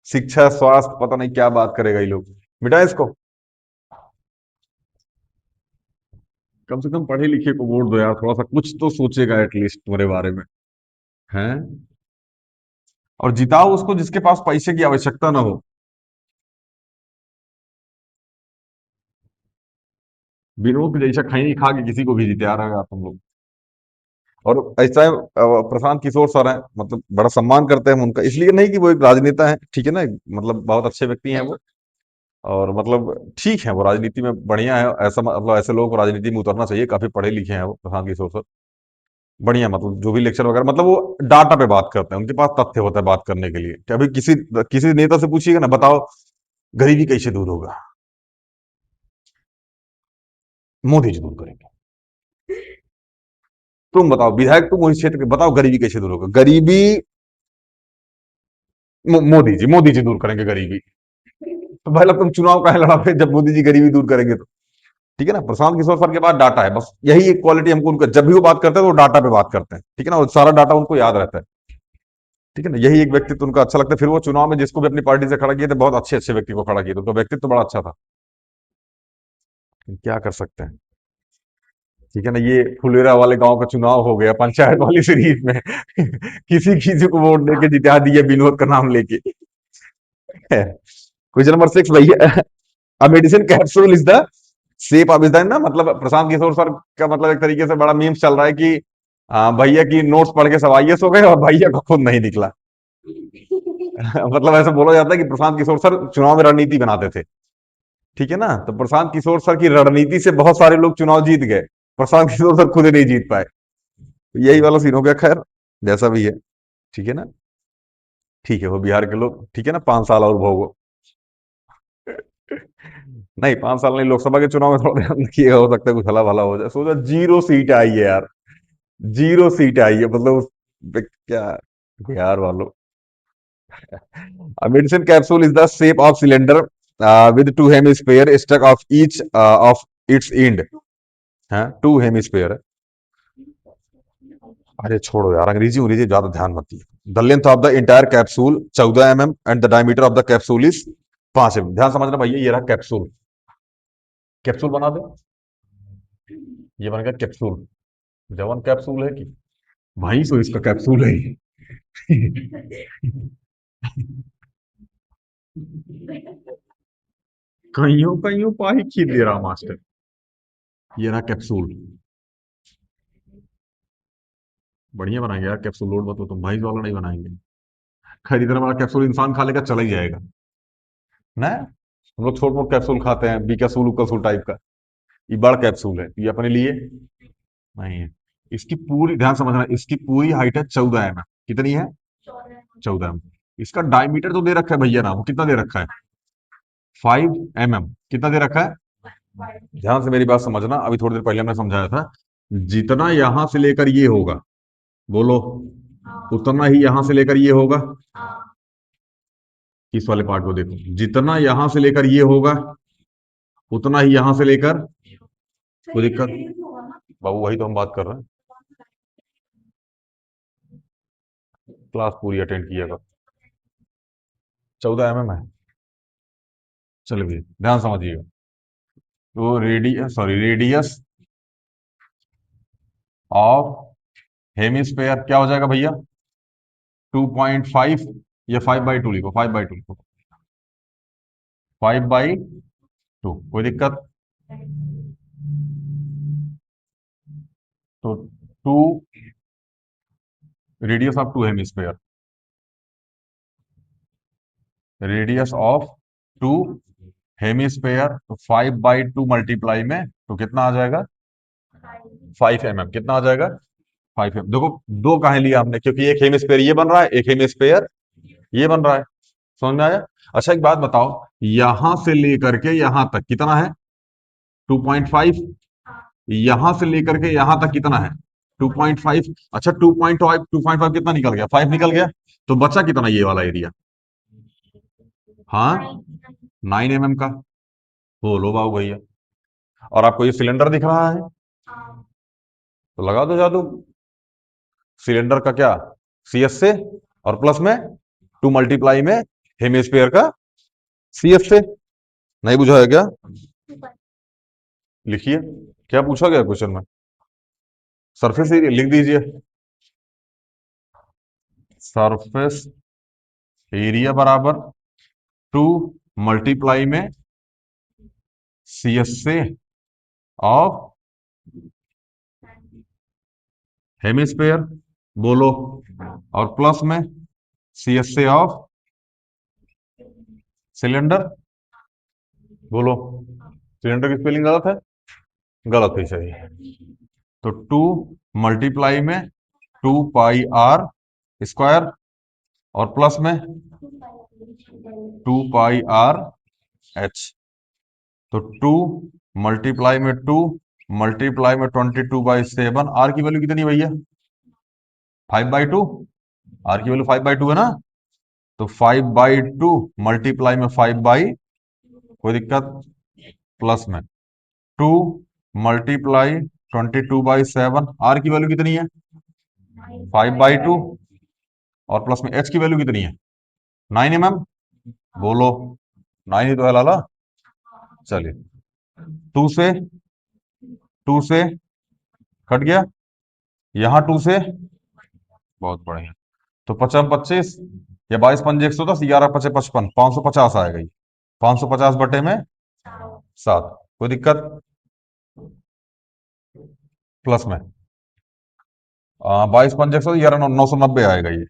शिक्षा स्वास्थ्य पता नहीं क्या बात करेगा ये लोग। मिटा इसको। कम से कम पढ़े लिखे को वोट दो यार, थोड़ा सा कुछ तो सोचेगा एटलीस्ट तुम्हारे बारे में। हैं? और जिताओ उसको जिसके पास पैसे की आवश्यकता ना हो। विनोद जैसा खैनी खा के किसी को भी जिता रहा है तुम लोग। और ऐसा है, प्रशांत किशोर सर हैं, मतलब बड़ा सम्मान करते हैं हम उनका, इसलिए नहीं कि वो एक राजनेता है, ठीक है ना, मतलब बहुत अच्छे व्यक्ति हैं वो। और मतलब ठीक है, वो राजनीति में बढ़िया है, ऐसा मतलब ऐसे लोगों को राजनीति में उतरना चाहिए, काफी पढ़े लिखे हैं वो प्रशांत किशोर सर। बढ़िया, मतलब जो भी लेक्चर वगैरह, मतलब वो डाटा पे बात करते हैं, उनके पास तथ्य होता है बात करने के लिए। कि अभी किसी किसी नेता से पूछिएगा ना, बताओ गरीबी कैसे दूर होगा, मोदी जी दूर करेंगे। तुम बताओ विधायक, तुम उस क्षेत्र के, बताओ गरीबी कैसे दूर होगा, गरीबी मोदी जी दूर करेंगे गरीबी। तो पहले तुम चुनाव काहे लड़ा फिर, जब मोदी जी गरीबी दूर करेंगे तो। ठीक है ना, प्रशांत किशोर सर के पास डाटा है, बस यही एक क्वालिटी हमको उनका, जब भी वो बात करते हैं तो वो डाटा पे बात करते हैं, ठीक है ना, वो सारा डाटा उनको याद रहता है। ठीक है ना, यही एक व्यक्तित्व उनका अच्छा लगता है। फिर वो चुनाव में जिसको भी अपनी पार्टी से खड़ा किए थे, बहुत अच्छे अच्छे व्यक्ति को खड़ा किए थे, उनका व्यक्तित्व तो बड़ा अच्छा था। क्या कर सकते हैं। ठीक है ना, ये फुलेरा वाले गांव का चुनाव हो गया पंचायत वाली सीरीज में किसी किसी को वोट देके जिता दिए विनोद का नाम लेके। क्वेश्चन नंबर 6 भैया, a medicine capsule is the shape of is the, ना मतलब प्रशांत किशोर सर का मतलब एक तरीके से बड़ा मीम्स चल रहा है कि भैया की नोट्स पढ़ के सब आईएएस हो गए और भैया को खुद नहीं निकला। मतलब ऐसा बोला जाता है कि प्रशांत किशोर सर चुनाव में रणनीति बनाते थे। ठीक है ना, तो प्रशांत किशोर सर की रणनीति से बहुत सारे लोग चुनाव जीत गए, प्रशांत किशोर सर खुद ही नहीं जीत पाए। तो यही वाला सीन हो गया, खैर जैसा भी है। ठीक है ना, ठीक है, वो बिहार के लोग, ठीक है ना, 5 साल और भोगो। नहीं, 5 साल नहीं, लोकसभा के चुनाव में थोड़ा ध्यान रखिएगा, हो सकता है कुछ हला भला हो जाए। सोचो 0 सीट आई है यार, 0 सीट आई है, मतलब क्या, बिहार वालों। A medicine capsule is the shape of cylinder with two hemisphere stuck of each of its end. हाँ, टू हेमिस्फेयर। अरे छोड़ो यार, अंग्रेजी अंग्रेजी ज्यादा ध्यान मत दिए। The length of the entire capsule 14 mm and the diameter of the capsule is 5 mm। ध्यान समझना भैया, ये रहा कैप्सूल, कैप्सूल बना दे, ये बन गया कैप्सूल। जवन कैप्सूल है कि भाई, तो इसका कैप्सूल है ये। कईयों कईयों पाही खींच दे रहा मास्टर। ये रहा कैप्सूल। बढ़िया बनाएंगे यार कैप्सूल, लोड बताओ तुम, भाई वाला नहीं बनाएंगे। खैर, इतना बड़ा कैप्सूल इंसान खा लेगा, चला ही जाएगा ना। हम लोग छोट मोट कैप्सूल खाते हैं, बी कैप्सूल कैप्सूल टाइप का। ये बड़ा कैप्सूल है, ये अपने लिए नहीं है। इसकी पूरी, ध्यान समझना, इसकी पूरी हाइट है 14 mm। कितनी है? 14 mm। इसका डायमीटर तो दे रखा है भैया ना, वो कितना दे रखा है? 5 mm। कितना दे रखा है? ध्यान से मेरी बात समझना, अभी थोड़ी देर पहले हमने समझाया था, जितना यहां से लेकर ये होगा, बोलो, उतना ही यहां से लेकर ये होगा। इस वाले पार्ट को देखो, जितना यहां से लेकर ये होगा, उतना ही यहां से लेकर, कोई दिक्कत? बाबू वही तो हम बात कर रहे हैं, क्लास पूरी अटेंड किएगा। 14 mm है। चलिए ध्यान समझिएगा, तो रेडियस ऑफ हेमिस्फेयर क्या हो जाएगा भैया? 2.5, या 5/2 लिखो, 5/2 लिखो, 5/2, कोई दिक्कत? तो two, radius of two hemisphere, radius of two hemisphere, तो 5/2 मल्टीप्लाई में तो कितना आ जाएगा? 5 mm। कितना आ जाएगा? 5 mm। देखो, दो काहे लिया हमने, क्योंकि एक हेमिस्फेयर ये बन रहा है, एक हेमिस्फेयर ये बन रहा है। समझ में आया? अच्छा एक बात बताओ, यहां से लेकर के यहां तक कितना है? 2.5। यहां से लेकर के यहां तक कितना है? 2.5। अच्छा, 2.5 कितना निकल गया? 5 निकल गया। तो बचा कितना ये वाला एरिया? हाँ, 9 mm का। बोलो बाबू भैया। और आपको ये सिलेंडर दिख रहा है, तो लगा दो जादू। सिलेंडर का क्या? सीएस से, और प्लस में 2 मल्टीप्लाई में हेमिस्फेयर का सीएस से। नहीं बुझा है क्या? लिखिए, क्या पूछा गया क्वेश्चन में? सरफेस एरिया लिख दीजिए, सरफेस एरिया बराबर 2 मल्टीप्लाई में सीएस से ऑफ हेमिस्फेयर बोलो, और प्लस में CSA ऑफ सिलेंडर बोलो। सिलेंडर की स्पेलिंग गलत है, गलत ही सही है। तो 2 मल्टीप्लाई में 2 पाई r² और प्लस में 2 पाई r h। तो 2 मल्टीप्लाई में 2 मल्टीप्लाई में 22/7, आर की वैल्यू कितनी भैया? 5/2। आर की वैल्यू 5/2 है ना, तो 5/2 मल्टीप्लाई में 5 कोई दिक्कत, प्लस में 2 मल्टीप्लाई 22/7, आर की वैल्यू कितनी है? 5/2 और प्लस में एच की वैल्यू कितनी है? 9 mm बोलो, 9 ही तो है लाला। चलिए 2 से कट गया, यहां 2 से, बहुत बढ़िया। तो 55 या 22 × 5 = 110, 11×5 = 55, 550 आएगा ये। 550/7, कोई दिक्कत, प्लस में 22×5 = 11, 990 आएगा ये।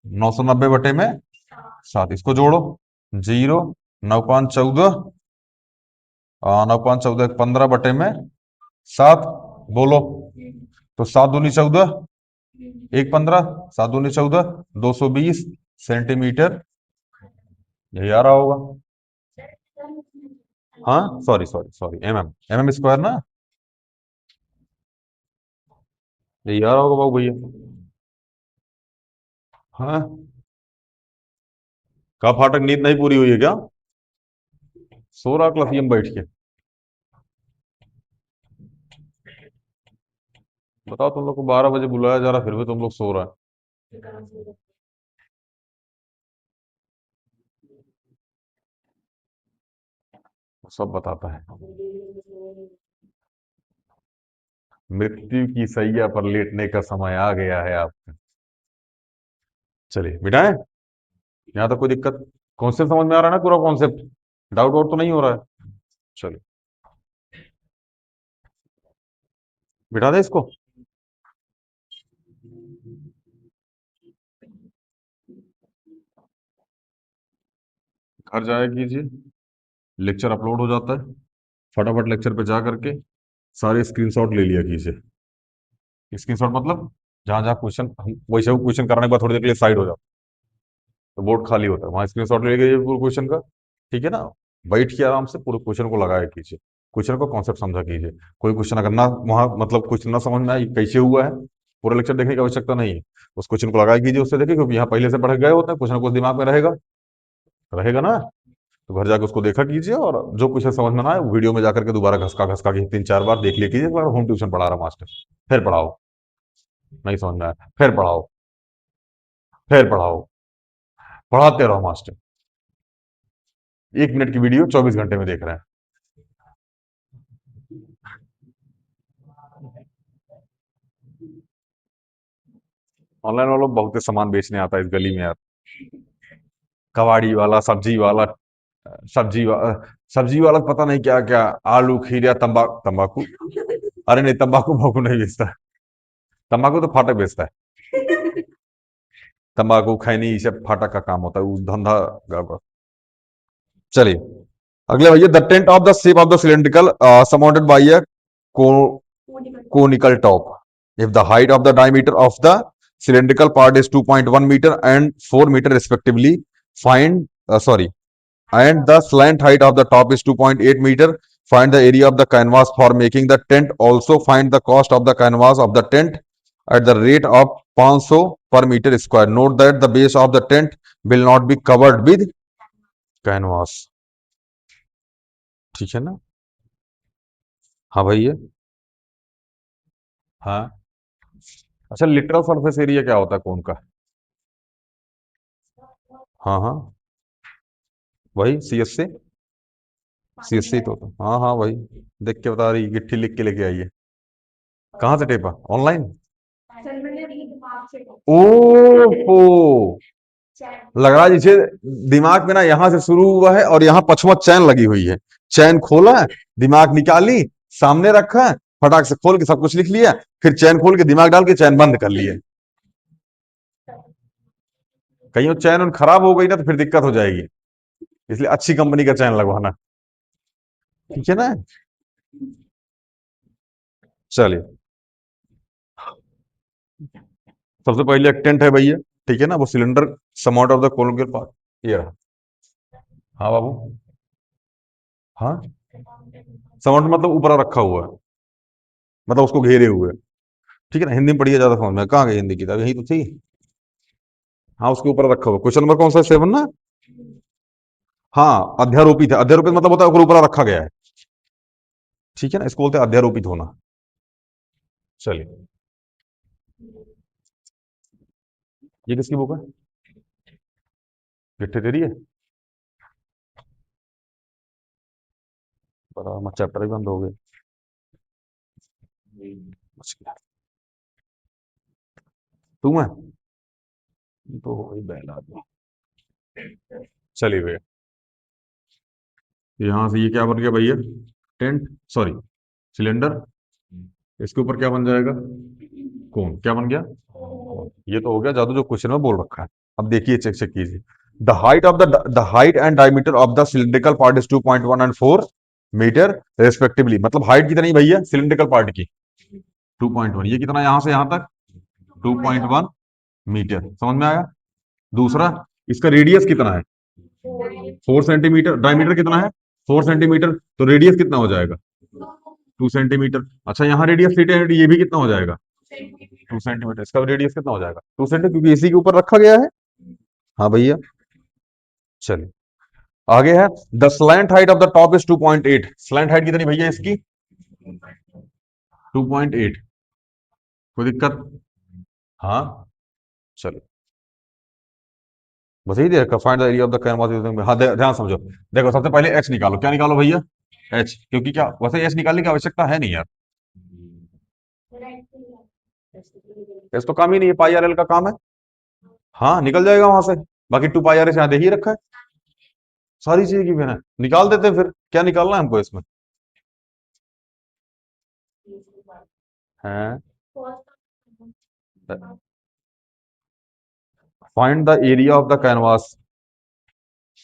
990/7, इसको जोड़ो, 0, 9×5 = 14, 9×5 = 15/7 बोलो। तो 7×2 = 14, 1 15, 7×2 = 14, 220 सेंटीमीटर, यही आ रहा होगा। हाँ, सॉरी सॉरी सॉरी, mm² ना, यही आ रहा होगा बाबू भैया। हाँ, का फाटक नींद नहीं पूरी हुई है क्या? सो रहा क्लास में बैठ के? बताओ, तुम लोग को 12 बजे बुलाया जा रहा, फिर भी तुम लोग सो रहा है। सब बताता है। मृत्यु की सैया पर लेटने का समय आ गया है आपका। चलिए मिटाएं, यहाँ तक कोई दिक्कत? कॉन्सेप्ट समझ में आ रहा है ना, पूरा कॉन्सेप्ट? डाउट वाउट तो नहीं हो रहा है? चलिए बिठा दे इसको। घर जाया कीजिए, लेक्चर अपलोड हो जाता है, फटाफट लेक्चर पे जा करके सारे स्क्रीनशॉट ले लिया कीजिए। स्क्रीनशॉट मतलब जहां जहां क्वेश्चन, वैसे वो क्वेश्चन करने के बाद थोड़ी देर के लिए साइड हो जाता है, तो बोर्ड खाली होता है, वहां स्क्रीनशॉट ले लीजिए पूरे क्वेश्चन का। ठीक है ना, बैठ के आराम से पूरे क्वेश्चन को लगाया कीजिए, क्वेश्चन को कॉन्सेप्ट समझा कीजिए। कोई क्वेश्चन अगर ना वहां मतलब कुछ ना समझ में आए कैसे हुआ है, पूरा लेक्चर देखने की आवश्यकता नहीं है, उस क्वेश्चन को लगाया कीजिए, उससे देखिए, क्योंकि यहाँ पहले से पढ़ गए होते हैं, कुछ ना कुछ दिमाग में रहेगा, रहेगा ना। तो घर जाकर उसको देखा कीजिए, और जो कुछ है समझ में ना आए, वीडियो में जाकर के दोबारा घसका घसका के 3 4 बार देख लिया कीजिए। होम ट्यूशन पढ़ा रहा मास्टर, फिर पढ़ाओ, नहीं समझ में आया फिर पढ़ाओ, फिर पढ़ाओ, पढ़ाते रहो मास्टर। 1 मिनट की वीडियो 24 घंटे में देख रहे हैं। ऑनलाइन वालों बहुत सामान बेचने आता है इस गली में यार, कबाड़ी वाला, सब्जी वाला, सब्जी वा, सब्जी वाला पता नहीं क्या क्या, आलू खीरा तंबाकू, तंबाकू, अरे नहीं, तंबाकू भाकू नहीं बेचता, तंबाकू तो फाटक बेचता है। तंबाकू खैनी ये सब फाटक का काम होता है, उस धंधा गड़बड़। चलिए अगले भैया, the tent of the shape of the cylindrical surrounded by a conical top. If the height of the diameter of the cylindrical part is 2.1 meter and 4 meter respectively, find sorry, and the slant height of the top is 2.8 meter, find the area of the canvas for making the tent. Also find the cost of the canvas of the tent at the rate of 500 per meter square. Note that the base of the tent will not be covered with canvas. ठीक है ना? हाँ भैया, हाँ। अच्छा, literal surface area क्या होता है कोन का? हाँ हाँ, वही CSC, CSC तो हाँ हाँ वही, देख के बता रही, गिट्ठी लिख के लेके आइए। कहाँ से टेपा? ऑनलाइन? ओहो, लग रहा है जैसे दिमाग में ना यहाँ से शुरू हुआ है और यहाँ पछुआ चैन लगी हुई है, चैन खोला, दिमाग निकाली, सामने रखा, फटाक से खोल के सब कुछ लिख लिया, फिर चैन खोल के दिमाग डाल के चैन बंद कर लिए। कहीं वो चैन उन खराब हो गई ना तो फिर दिक्कत हो जाएगी, इसलिए अच्छी कंपनी का चैन लगवाना। ठीक है ना। चलिए, सबसे पहले एक टेंट है भैया, ठीक है ना, वो cylinder some out of the colloquial part, ये रहा। हाँ बाबू। हाँ, सम आउट मतलब ऊपर रखा हुआ है, मतलब उसको घेरे हुए। ठीक है ना, हिंदी में पढ़िए, ज्यादा समझ में। कहाँ गई हिंदी किताब, यही तो थी। हाँ, उसके ऊपर रखा हुआ। क्वेश्चन नंबर कौन सा, 7 ना। हाँ, अध्यारोपित है, अध्यारोपित मतलब होता है ऊपर रखा गया है। ठीक है ना, इसको बोलते हैं अध्यारोपित होना। चलिए, ये किसकी बुक है, गिट्टे तेरी है। बड़ा मत, चैप्टर ही बंद हो गए। बच गया। तुम है तो हो ही बैल आदमी। चलिए भैया, यहां से ये क्या बन गया भैया, टेंट, सॉरी, सिलेंडर। इसके ऊपर क्या बन जाएगा, कौन, क्या बन गया, ये तो हो गया जादू जो क्वेश्चन में बोल रखा है। अब देखिए, चेक चेक कीजिए। The height and diameter of the cylindrical part is 2.1 and 4 metre respectively. मतलब हाइट कितनी भैया सिलिंड्रिकल पार्ट की, 2.1, ये कितना यहां से यहां तक, 2.1 मीटर, समझ में आया। दूसरा, इसका रेडियस कितना है, 4 सेंटीमीटर। डायमीटर कितना है, 4 सेंटीमीटर, तो रेडियस कितना हो जाएगा, 2 सेंटीमीटर। अच्छा, यहाँ रेडियस थीटा है, ये भी कितना हो जाएगा, 2 सेंटीमीटर। इसका रेडियस कितना हो जाएगा, 2 सेंटीमीटर, क्योंकि इसी के ऊपर रखा गया है। हाँ भैया। चलिए, आगे है, the slant height of the top is 2.8। Slant height कितनी भैया इसकी, 2.8। कोई दिक्कत। हाँ, चलो, बस यही देखा, find the area of the canvas using. हाँ, ध्यान समझो। देखो, सबसे पहले एच निकालो, क्या निकालो भैया, एच, क्योंकि क्या, वैसे एच निकालने की आवश्यकता है नहीं यार, एच तो काम ही नहीं है, पाई आर एल का काम है। हाँ, निकल जाएगा वहां से। बाकी 2 पाई आर एच यहाँ दे ही रखा है, सारी चीज की है, निकाल देते हैं फिर, क्या निकालना है हमको इसमें। है, find the area of the canvas.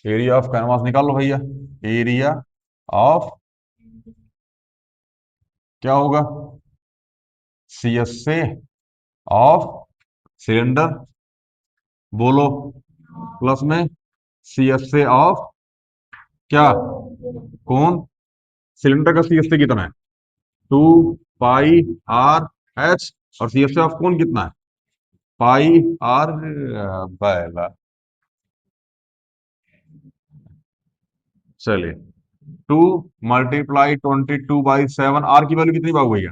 Area of canvas निकाल लो भैया। एरिया ऑफ, क्या होगा, सी एस से ऑफ सिलेंडर, बोलो, प्लस में सी एस से ऑफ क्या, कौन, सिलेंडर का सी एस से कितना है, 2 पाई आर एच, और सी एस से ऑफ कौन कितना है, पाई आर, बैला। चलिए, 2 × 22/7, आर की वैल्यू कितनी बाबू भैया,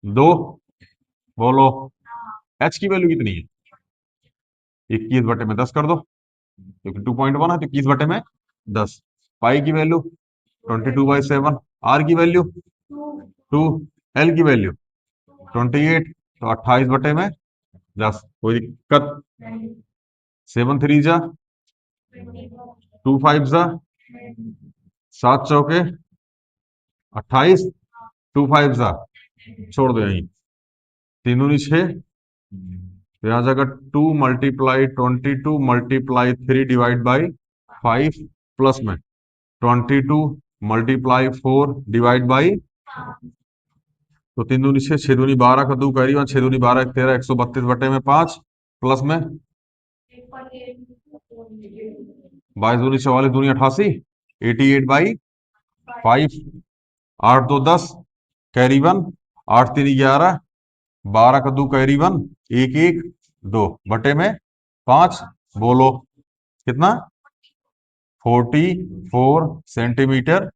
2, बोलो, एच की वैल्यू कितनी है, 21/10 कर दो, क्योंकि 2.1 है तो 21/10। पाई की वैल्यू 22/7, आर की वैल्यू 2, एल की वैल्यू 28, तो 28/10। कोई दिक्कत, 7 3 जा, 2 5 जा, 7 चौके 28, 2 5 जा, छोड़ दो यहीं, 3 दूनी 6, तो यहाँ जाएगा 2 × 22 × 3 प्लस में 22 × 4 तो 3 दूनी 6, 6 दूनी 12 का 2 कैरी 1, 6 दूनी 12 13, 132/5, प्लस में 22 दूनी 44, दूनी 88, 88/5, 8 2 10, कैरी 1, 8 3 11, 12 का 2 कैरी 1, 1 1 2/5, बोलो कितना, 44 सेंटीमीटर,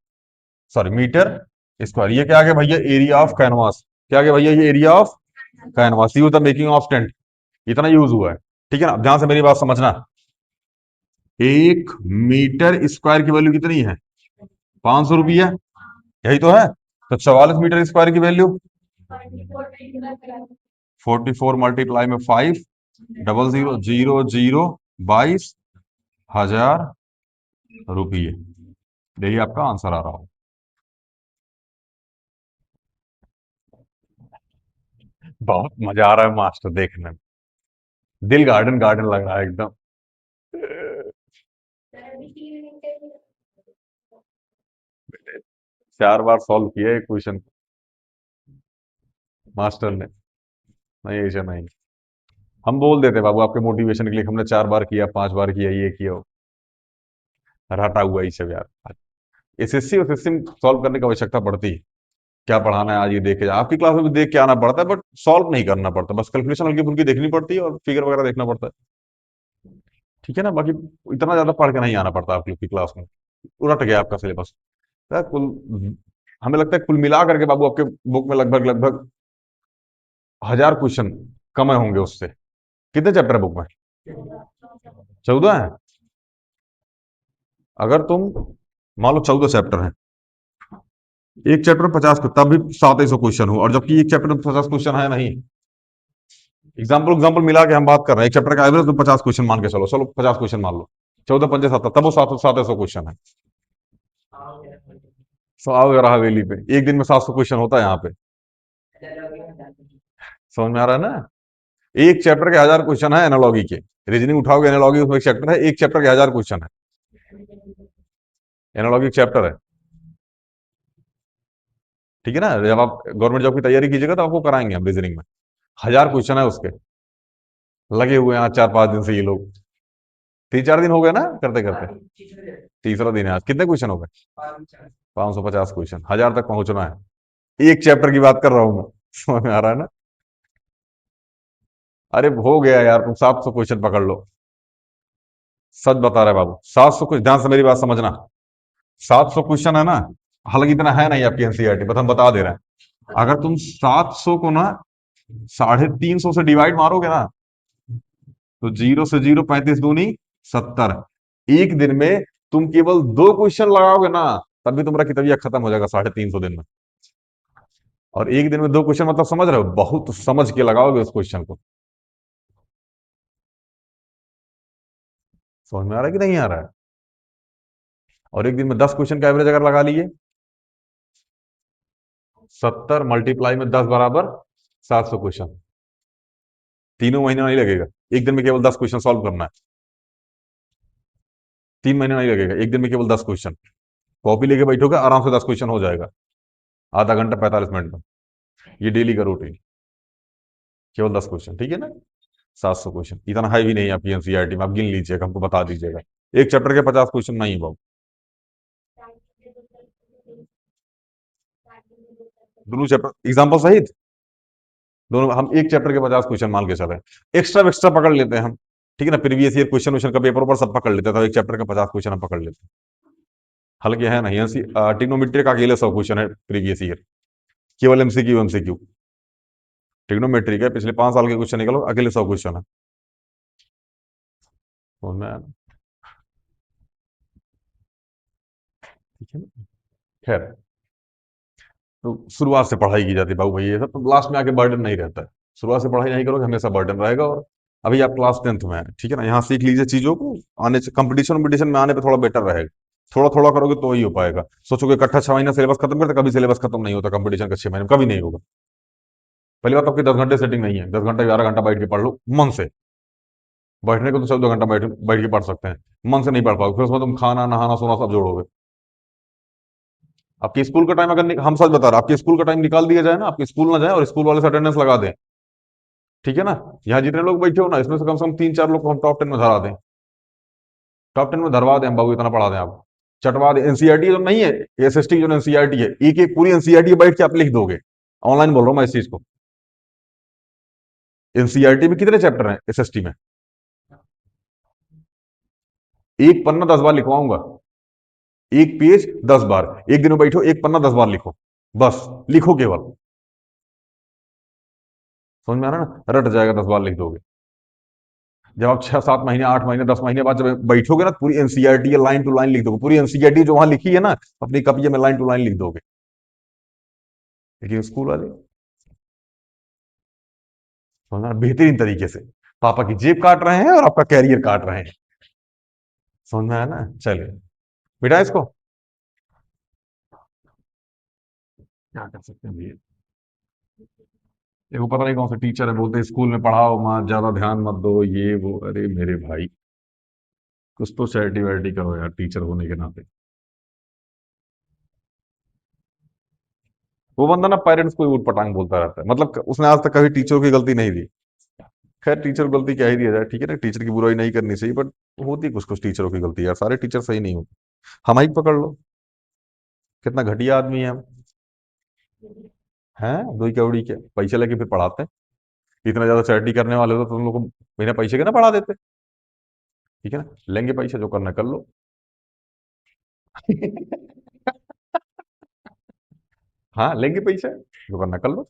सॉरी मीटर स्क्वायर। ये क्या आ गया भैया, एरिया ऑफ कैनवास। क्या आ गया भैया, ये area of canvas, use the making of tent, इतना यूज हुआ है। ठीक है ना, अब ध्यान से मेरी बात समझना। 1 मीटर स्क्वायर की वैल्यू कितनी है, 500 रुपया, यही तो है। तो 44 मीटर स्क्वायर की वैल्यू 44 × 5, 000022 हजार रुपये। यही आपका आंसर आ रहा हो। बहुत मजा आ रहा है मास्टर देखने में। दिल गार्डन गार्डन लग रहा है एकदम। 4 बार सॉल्व किया एक क्वेश्चन मास्टर ने। नहीं ऐसा नहीं। हम बोल देते बाबू आपके मोटिवेशन के लिए, हमने 4 बार किया, 5 बार किया, ये किया वो। रटा हुआ ही सब यार। एसएससी और एसएससी में सॉल्व करने की आवश्यकता पड़ती है। क्या पढ़ाना है आज ये देखे जा, आपकी क्लास में भी देख के आना पड़ता है, बट सॉल्व नहीं करना पड़ता, बस कैलकुलेशन हल्की फुल्की देखनी पड़ती है और फिगर वगैरह देखना पड़ता है। ठीक है ना, बाकी इतना ज्यादा पढ़ के नहीं आना पड़ता आप लोग की क्लास में। उलट गया आपका सिलेबस। कुल हमें लगता है कुल मिला करके बाबू आपके बुक में लगभग लगभग 1000 क्वेश्चन कम होंगे उससे। कितने चैप्टर है बुक में? 14 है। अगर तुम मान लो 14 चैप्टर हैं, एक चैप्टर में 50, तब भी 2700 क्वेश्चन हो, और जबकि एक चैप्टर में 50 क्वेश्चन है नहीं। एग्जाम्पल एग्जाम्पल मिला के हम बात कर रहे हैं, एक चैप्टर का एवरेज तुम 50 क्वेश्चन मान के चलो, 50 क्वेश्चन मान लो। 14 पंजे 70, तब वो 700 क्वेश्चन है। सो आओ जरा हवेली पे, एक दिन में 700 क्वेश्चन होता है यहाँ पे। समझ में आ रहा है ना? एक चैप्टर के 1000 क्वेश्चन है एनालॉगी के। रीजनिंग उठाओगे एनालॉगी, उसमें एक चैप्टर है, एक चैप्टर के 1000 क्वेश्चन है। एनालॉगी एक चैप्टर है। ठीक है ना, जब आप गवर्नमेंट जॉब की तैयारी कीजिएगा तो आपको कराएंगे हम रीजनिंग में। 1000 क्वेश्चन है उसके। लगे हुए हैं आज 4-5 दिन से ये लोग। 3-4 दिन हो गए ना करते करते। तीसरा दिन है आज। कितने क्वेश्चन हो गए? 550 क्वेश्चन, 1000 तक पहुंचना है। एक चैप्टर की बात कर रहा हूं मैं। समझ में आ रहा है ना? अरे हो गया यार, तुम 700 क्वेश्चन पकड़ लो। सच बता रहे बाबू, 700 कुछ, ध्यान से मेरी बात समझना। 700 क्वेश्चन है ना, हालांकि इतना है नहीं आपकी एनसीईआरटी, बस हम बता दे रहे हैं। अगर तुम 700 को ना 350 से डिवाइड मारोगे ना, तो 0 से 0, 35 दूनी 70। एक दिन में तुम केवल 2 क्वेश्चन लगाओगे ना, तब भी तुम्हारा किताबिया खत्म हो जाएगा 350 दिन में। और एक दिन में 2 क्वेश्चन मतलब समझ रहे हो, बहुत समझ के लगाओगे उस क्वेश्चन को। समझ में आ रहा है कि नहीं आ रहा है? और एक दिन में 10 क्वेश्चन का एवरेज अगर लगा लिए, 70 मल्टीप्लाई में 10 बराबर 700 क्वेश्चन। तीनों महीने नहीं लगेगा, एक दिन में केवल 10 क्वेश्चन सॉल्व करना है। 3 महीने नहीं लगेगा, एक दिन में केवल 10 क्वेश्चन। कॉपी लेके बैठोगे आराम से 10 क्वेश्चन हो जाएगा, आधा घंटा 45 मिनट में। ये डेली का रूटीन। केवल 10 क्वेश्चन, ठीक है ना? 700 क्वेश्चन इतना हाई भी नहीं है आपकी एनसीईआरटी में, आप गिन लीजिएगा, हमको बता दीजिएगा। एक चैप्टर के 50 क्वेश्चन नहीं है बाबू। दोनों चैप्टर एग्जाम्पल सहित, दोनों हम एक चैप्टर के 50 क्वेश्चन मान के चले। एक्स्ट्रा एक्स्ट्रा पकड़ लेते हैं हम। ठीक है ना, प्रीवियस ईयर क्वेश्चन क्वेश्चन का पेपर ऊपर सब पकड़ लेते हैं, तो एक चैप्टर का 50 क्वेश्चन हम पकड़ लेते हैं। हल्के है नहीं, ट्रिग्नोमेट्री का अकेले 100 क्वेश्चन है प्रीवियस ईयर। केवल एमसीक्यू एमसीक्यू। ट्रिग्नोमेट्री का पिछले 5 साल के क्वेश्चन निकालो, अकेले 100 क्वेश्चन है। तो मैं, ठीक है ना? खैर, तो शुरुआत से पढ़ाई की जाती है बाबू भाई, ये सब तो लास्ट में आके बर्डन नहीं रहता है। शुरुआत से पढ़ाई नहीं करोगे हमेशा बर्डन रहेगा। और अभी आप क्लास 10th में है, ठीक है ना, यहाँ सीख लीजिए चीजों को। आने से कंपटीशन वंपटीशन में आने पे थोड़ा बेटर रहेगा। थोड़ा थोड़ा करोगे तो ही हो पाएगा। सोचोगे इकट्ठा 6 महीना सिलेबस खत्म करते, कभी सिलेबस खत्म नहीं होता कंपटीशन का 6 महीने में, कभी नहीं होगा। पहली बात, आपकी 10 घंटे सेटिंग नहीं है, 10 घंटा 11 घंटा बैठ के पढ़ लो मन से। बैठने को तो 14 घंटा बैठ बैठ के पढ़ सकते हैं, मन से नहीं पढ़ पाओगे, फिर उसमें तुम खाना नहाना सोना सब जोड़ोगे। आपके स्कूल का टाइम अगर हम सच बता रहे हैं, आपके स्कूल का टाइम निकाल दिया जाए ना, आपके स्कूल ना जाए और स्कूल वाले से अटेंडेंस लगा दें। ठीक है ना, यहाँ जितने लोग बैठे हो ना, इसमें से कम 3-4 लोग को हम टॉप 10 में धरा दें। टॉप 10 में धरवा दें हम बाबू, इतना पढ़ा दें आप। चटवा दें। एनसीईआरटी जो नहीं है, एसएसटी जो एनसीईआरटी है, एक एक पूरी एनसीईआरटी बैठ के आप लिख दोगे। ऑनलाइन बोल रहा हूँ मैं इस चीज को। एनसीईआरटी में कितने चैप्टर हैं एसएसटी में? एक पन्ना 10 बार लिखवाऊंगा। एक पेज 10 बार, एक दिन में बैठो एक पन्ना 10 बार लिखो। बस लिखो केवल। समझ में आ रहा है ना, रट जाएगा, 10 बार लिख दोगे। जब आप 6-7 महीने 8 महीने 10 महीने बाद जब बैठोगे ना, पूरी एनसीईआरटी लाइन टू लाइन लिख दोगे, पूरी एनसीईआरटी जो वहां लिखी है ना, अपनी कॉपी में लाइन टू लाइन लिख दोगे। लेकिन स्कूल वाले, समझ में आ रहा है? बेहतरीन तरीके से पापा की जेब काट रहे हैं और आपका कैरियर काट रहे हैं। समझ में आया ना? चलिए बेटा, इसको क्या कर सकते हैं भैया। वो पता नहीं कौन सा टीचर है, बोलते स्कूल में पढ़ाओ मत, ज्यादा ध्यान मत दो, ये वो। अरे मेरे भाई, कुछ तो चैरिटी वैरिटी करो यार, टीचर होने के नाते। वो बंदा ना पेरेंट्स को ही ऊट पटांग बोलता रहता है, मतलब उसने आज तक कभी टीचर की गलती नहीं दी। खैर टीचर को गलती क्या ही दिया जाए, ठीक है ना, टीचर की बुराई नहीं करनी चाहिए, बट होती कुछ कुछ टीचरों की गलती यार, सारे टीचर सही नहीं होते। हम ही पकड़ लो, कितना घटिया आदमी है हम। हैं दो कौड़ी के पैसे लेके फिर पढ़ाते हैं। इतना ज्यादा चैरिटी करने वाले हो तो तुम लोग को बिना पैसे के ना पढ़ा देते। ठीक है ना, लेंगे पैसे, जो करना कर लो। हाँ लेंगे पैसे, जो करना कर लो।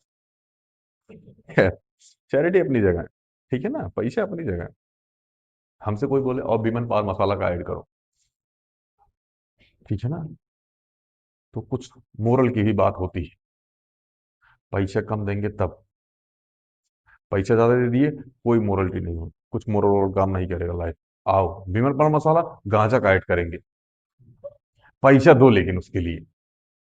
चैरिटी अपनी जगह है, ठीक है ना, पैसे अपनी जगह है। हमसे कोई बोले और विमन पावर मसाला का ऐड करो, ठीक है ना, तो कुछ मोरल की भी बात होती है। पैसे कम देंगे तब, पैसे ज्यादा दे दिए, कोई मोरलिटी नहीं हो, कुछ मोरल और काम नहीं करेगा लाइफ। आओ, विमल पान मसाला, गांजा का ऐड करेंगे। पैसा दो लेकिन उसके लिए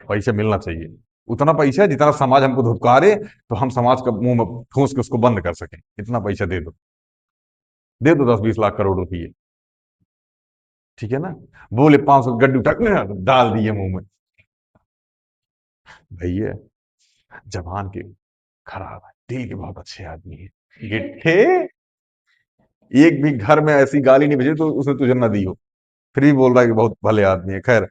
पैसा मिलना चाहिए। उतना पैसा है जितना समाज हमको धुतकारे, तो हम समाज का मुंह में ठूस के उसको बंद कर सकें, इतना पैसा दे दो। दे दो 10-20 लाख करोड़ रुपये, ठीक है ना। बोले 500 गड्डी उठा के डाल दिए मुंह में। भैया, जबान के खराब है, दिल के बहुत अच्छे आदमी है गिट्ठे। एक भी घर में ऐसी गाली नहीं भेजी तो उसने तुझे ना दी हो, फिर भी बोल रहा है कि बहुत भले आदमी है। खैर,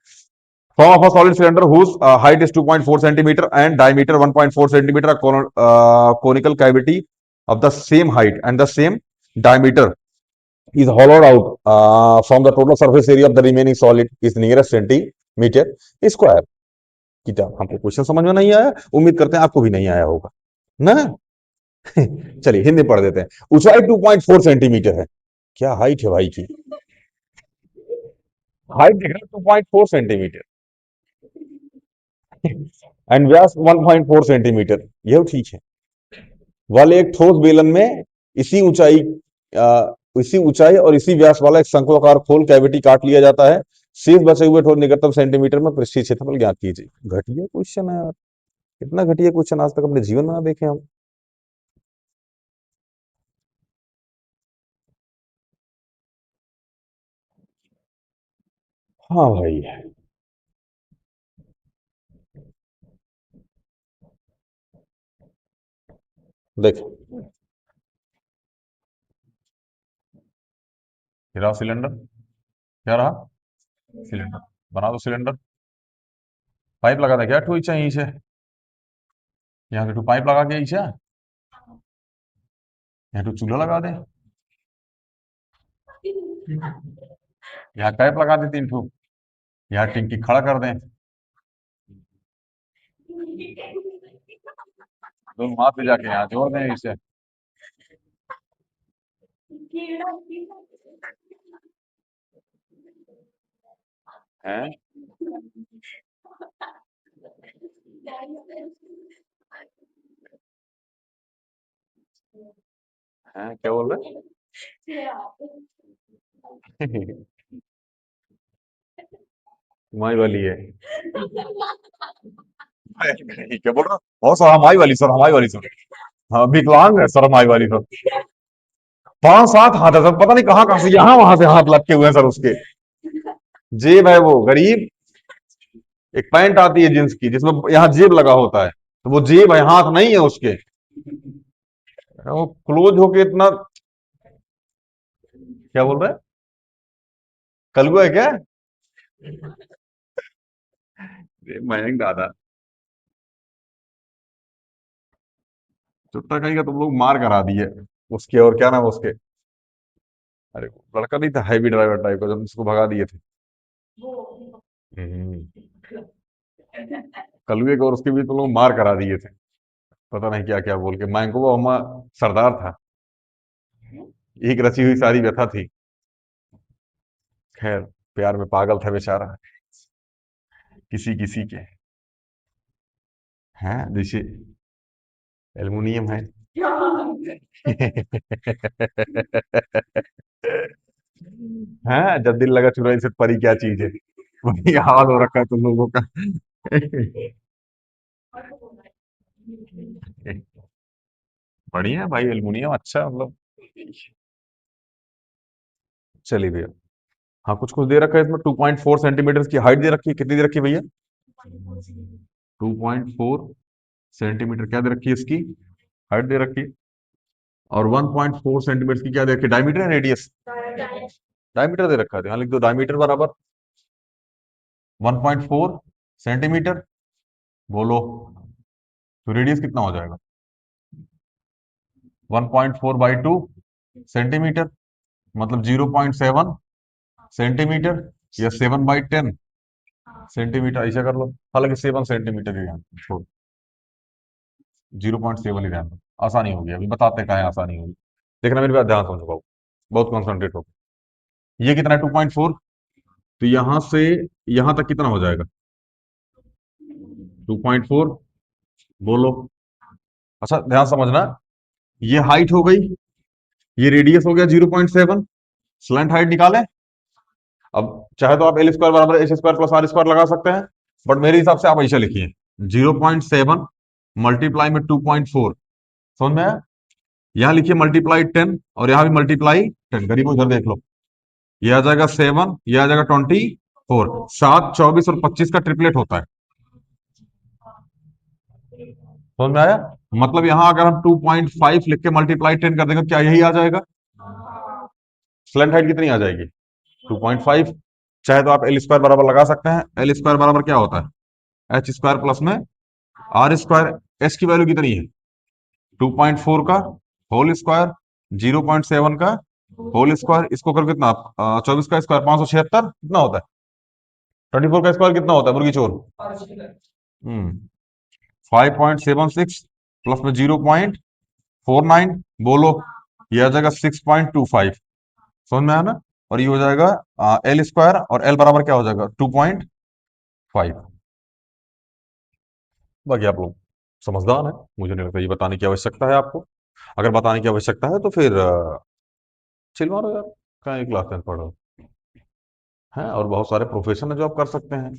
form of a solid cylinder whose height is 2.4 centimeter and diameter 1.4 centimeter, a conical cavity of the same height and the same diameter is hollowed out from the total surface area of the remaining solid is nearest centimeter square। किताब हमको question समझ में नहीं आया, उम्मीद करते हैं आपको भी नहीं आया होगा ना। चलिए हिंदी पढ़ देते हैं। ऊंचाई 2.4 सेंटीमीटर है। क्या हाइट है भाई की, हाइट देख रहे 2.4 सेंटीमीटर, एंड व्यास 1.4 सेंटीमीटर, यह ठीक है। वाले एक ठोस बेलन में इसी ऊंचाई इसी ऊंचाई और इसी व्यास वाला एक शंक्वाकार खोल कैविटी काट लिया जाता है। शेष बचे हुए ठोस निकटतम सेंटीमीटर में पृष्ठीय क्षेत्रफल ज्ञात कीजिए। घटिया क्वेश्चन है यार, इतना घटिया क्वेश्चन आज तक अपने जीवन में ना देखे हम। हाँ भाई, देख, रहा सिलेंडर, क्या रहा, सिलेंडर। बना दो सिलेंडर, पाइप लगा दे क्या ठू चाहिए से, यहाँ से ठू पाइप लगा के इच्छा, यहाँ ठू चूल्हा लगा दे, यहाँ पाइप लगा दे 3 ठू, यहाँ टिंकी खड़ा कर दें, दोनों हाथ ले जाके यहाँ जोड़ दें इसे। हैं, हैं क्या बोल रहे हैं? हमारी वाली है। नहीं, क्या बोल रहा, और सर हमारी वाली, सर हमारी वाली सर। हाँ विकलांग है सर हमारी वाली सर। 5-7 हाथ है सर, पता नहीं कहाँ कहाँ से यहाँ वहां से हाथ लटके हुए हैं सर उसके। जेब है वो गरीब, एक पैंट आती है जींस की जिसमें यहाँ जेब लगा होता है, तो वो जेब है, हाथ नहीं है उसके। वो क्लोज होके इतना, क्या बोल रहा है, कलुआ है क्या? मयंक दादा, चुट्टा कहीं का तुम लोग मार करा दिए उसके, और क्या नाम है उसके, अरे वो लड़का नहीं था हैवी ड्राइवर टाइप का जब उसको भगा दिए थे। हम्म, कलुए को और उसके भी तुम लोग मार करा दिए थे, पता नहीं क्या क्या बोल के। महबूबा अम्मा सरदार था, एक रची हुई सारी व्यथा थी। खैर, प्यार में पागल था बेचारा, किसी किसी के। हैं जैसे एल्युमिनियम है। हैं जब दिल लगा चुराई से परी क्या चीज है, वही हाल हो रखा है तुम लोगों का। बढ़िया है भाई, एल्युमिनियम अच्छा है मतलब। चलिए भैया। हाँ, कुछ कुछ दे रखा है इसमें। 2.4 सेंटीमीटर की हाइट दे रखी है, कितनी दे रखी है भैया? 2.4 सेंटीमीटर क्या दे रखी है इसकी? हाइट दे रखी है। और 1.4 सेंटीमीटर की क्या दे रखी है? डायमीटर है, रेडियस? डायमीटर दे रखा है, तो यहाँ लिख दो डायमीटर बराबर 1.4 सेंटीमीटर। बोलो, तो रेडियस कितना हो जाएगा? 1.4 बाई 2 सेंटीमीटर, मतलब 0.7 सेंटीमीटर, या 7/10 सेंटीमीटर, ऐसा कर लो। हालांकि 7 सेंटीमीटर ही है, छोड़, 0.7 ही रहना। आसानी होगी, अभी बताते हैं कहाँ है आसानी होगी। देखना, मेरी बात ध्यान समझो बाबू, बहुत कॉन्सेंट्रेट हो। ये कितना है? 2.4। तो यहां से यहां तक कितना हो जाएगा? 2.4। बोलो। अच्छा, ध्यान समझना। ये हाइट हो गई, ये रेडियस हो गया 0.7। स्लैंट हाइट निकालें। अब चाहे तो आप एल स्क्वायर बराबर H square plus R square लगा सकते हैं, बट मेरे हिसाब से आप ऐसा लिखिए, 0.7 मल्टीप्लाई में 2.4। समझ में आया? यहां लिखिए मल्टीप्लाई 10, और यहां भी मल्टीप्लाई 10। गरीबों इधर देख लो, ये आ जाएगा 7, ये आ जाएगा 24। 7, 24 और 25 का ट्रिपलेट होता है। समझ में आया? मतलब यहां अगर हम 2.5 लिख के मल्टीप्लाई 10 कर देंगे, क्या यही आ जाएगा? स्लैंट हाइट कितनी आ जाएगी? 2.5। चाहे तो आप एल स्क्वायर बराबर लगा सकते हैं। एल स्क्वायर बराबर क्या होता है? एच स्क्वायर प्लस में आर स्क्वायर। एच की वैल्यू कितनी है? 2.4 का होल स्क्वायर, 0.7 का होल स्क्वायर, इसको कर कितना? 24 का स्क्वायर 576 कितना होता है? 24 का स्क्वायर कितना होता है मुर्गी चोर? 5.76 प्लस में 0.49। बोलो, ये आ जाएगा 6.25। समझ में आया ना? और ये हो जाएगा एल स्क्वायर, और एल बराबर क्या हो जाएगा? 2.5। बाकी आप लोग समझदार हैं, मुझे नहीं लगता ये बताने की आवश्यकता है आपको। अगर बताने की आवश्यकता है तो फिर चिल मारो यार, कहाँ एक क्लास 10 पढ़ो है, और बहुत सारे प्रोफेशन है जो आप कर सकते हैं।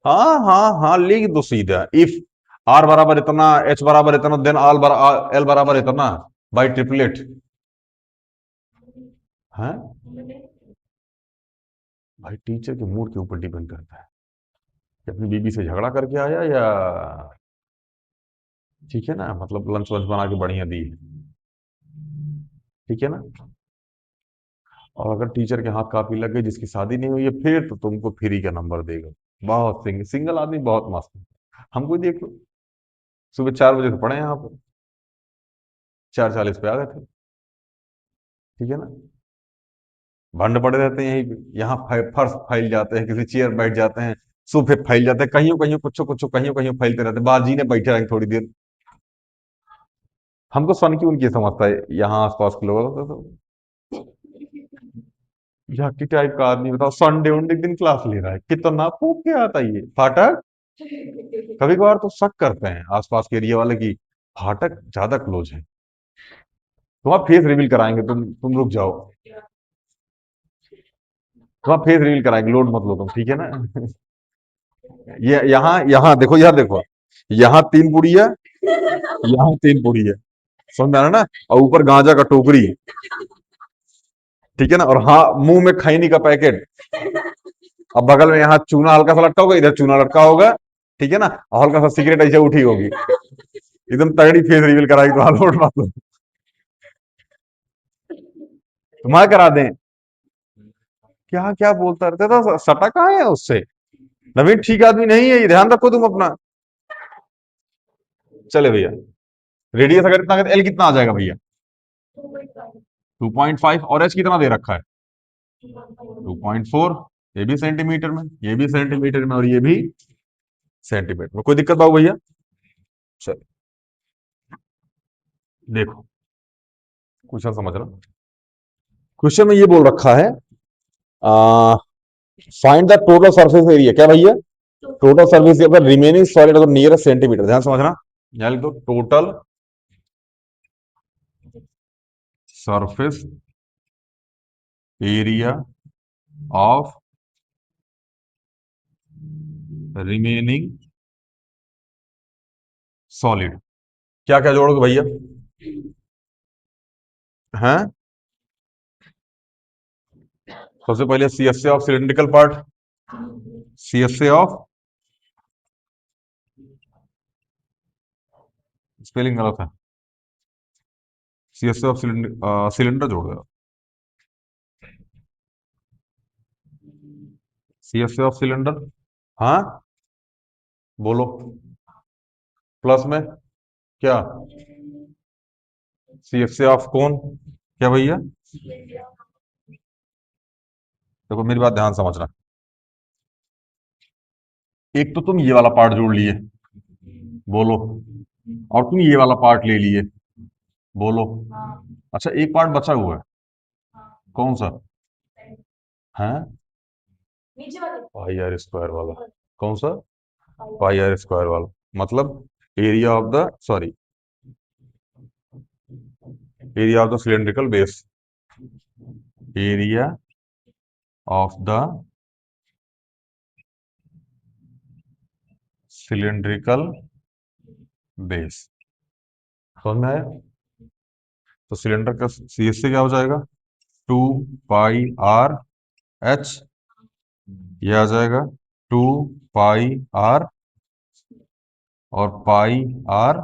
हाँ हाँ हाँ, लिख दो सीधा, इफ आर बराबर इतना, एच बराबर इतना, देन एल बराबर इतना बाई ट्रिपलेट है। भाई टीचर के मूड के ऊपर डिपेंड करता है कि अपनी बीबी से झगड़ा करके आया, या ठीक है ना, मतलब लंच वंच बना के बढ़िया दी है, ठीक है ना। और अगर टीचर के हाथ काफी लग गई, जिसकी शादी नहीं हुई है, फिर तो तुमको फ्री का नंबर देगा। बहुत सिंगल आदमी बहुत मस्त है। हमको ही देख लो, सुबह 4 बजे से पढ़े यहाँ पे, 4:40 पे आ गए थे, ठीक है ना। भंड पड़े रहते हैं यहीं पे, यहाँ फर्श फैल जाते हैं, किसी चेयर बैठ जाते हैं, सोफे फैल जाते हैं, कहीं कहीं कुछ कुछ कहीं कहीं फैलते रहते हैं, बाजी ने बैठे रहेंगे थोड़ी देर। हमको सन की उनकी समझता है यहाँ आसपास के लोगों को, तो झाकी टाइप का आदमी, बताओ संडे उनडे दिन क्लास ले रहा है, कितना फूक के आता है ये फाटक। कभी कभार तो शक करते हैं आसपास के एरिया वाले की फाटक ज्यादा क्लोज है। तुम्हारा फेस रिवील कराएंगे, तुम रुक जाओ, तुम्हारा फेस रिवील कराएंगे, लोड मत लो तुम, ठीक है ना। ये यहाँ यहाँ देखो, यहाँ देखो, यहाँ 3 पुड़िया, यहाँ 3 पुड़िया, समझ में आ रहा ना। और ऊपर गांजा का टोकरी, ठीक है ना, और हाँ, मुंह में खैनी का पैकेट। अब बगल में यहाँ चूना हल्का सा लटका होगा, इधर चूना लटका होगा, ठीक है ना, और हल्का सा सिगरेट ऐसे उठी होगी। एकदम तगड़ी फेस रिवील कराई तो लोड मत लो, तुम्हारा करा दें। क्या क्या बोलता रहता था, तो सटा कहाँ है उससे? नवीन ठीक आदमी नहीं है ये, ध्यान रखो तुम अपना। चले भैया, रेडियस अगर इतना, एल कितना आ जाएगा भैया? 2.5, और एच कितना दे रखा है? 2.4। ये भी सेंटीमीटर में, ये भी सेंटीमीटर में, और ये भी सेंटीमीटर में। कोई दिक्कत बाबू भैया? चलो, देखो, क्वेश्चन समझ रहा। क्वेश्चन में ये बोल रखा है, find the total surface area, क्या भैया? Total surface area remaining solid अगर नियर सेंटीमीटर, ध्यान समझना। यहाँ लिख दो total surface area of remaining solid. क्या क्या जोड़ोगे भैया? हैं? सबसे पहले C S A of cylindrical part, C S A of, spelling गलत है, C S A of cylinder जोड़ दो, C S A of cylinder. हाँ, बोलो। प्लस में क्या? सी एस ए ऑफ कौन? क्या भैया? देखो मेरी बात ध्यान समझना, एक तो तुम ये वाला पार्ट जोड़ लिए, बोलो, और तुम ये वाला पार्ट ले लिए, बोलो। अच्छा, एक पार्ट बचा हुआ है, कौन सा है? पाई आर स्क्वायर वाला। कौन सा? पाई आर स्क्वायर वाला, मतलब area of the, sorry, area of the cylindrical base, area of the cylindrical base. समझ में आया? तो सिलेंडर का सी एस से क्या हो जाएगा? 2 पाई आर एच, ये आ जाएगा 2 पाई आर, और पाई आर,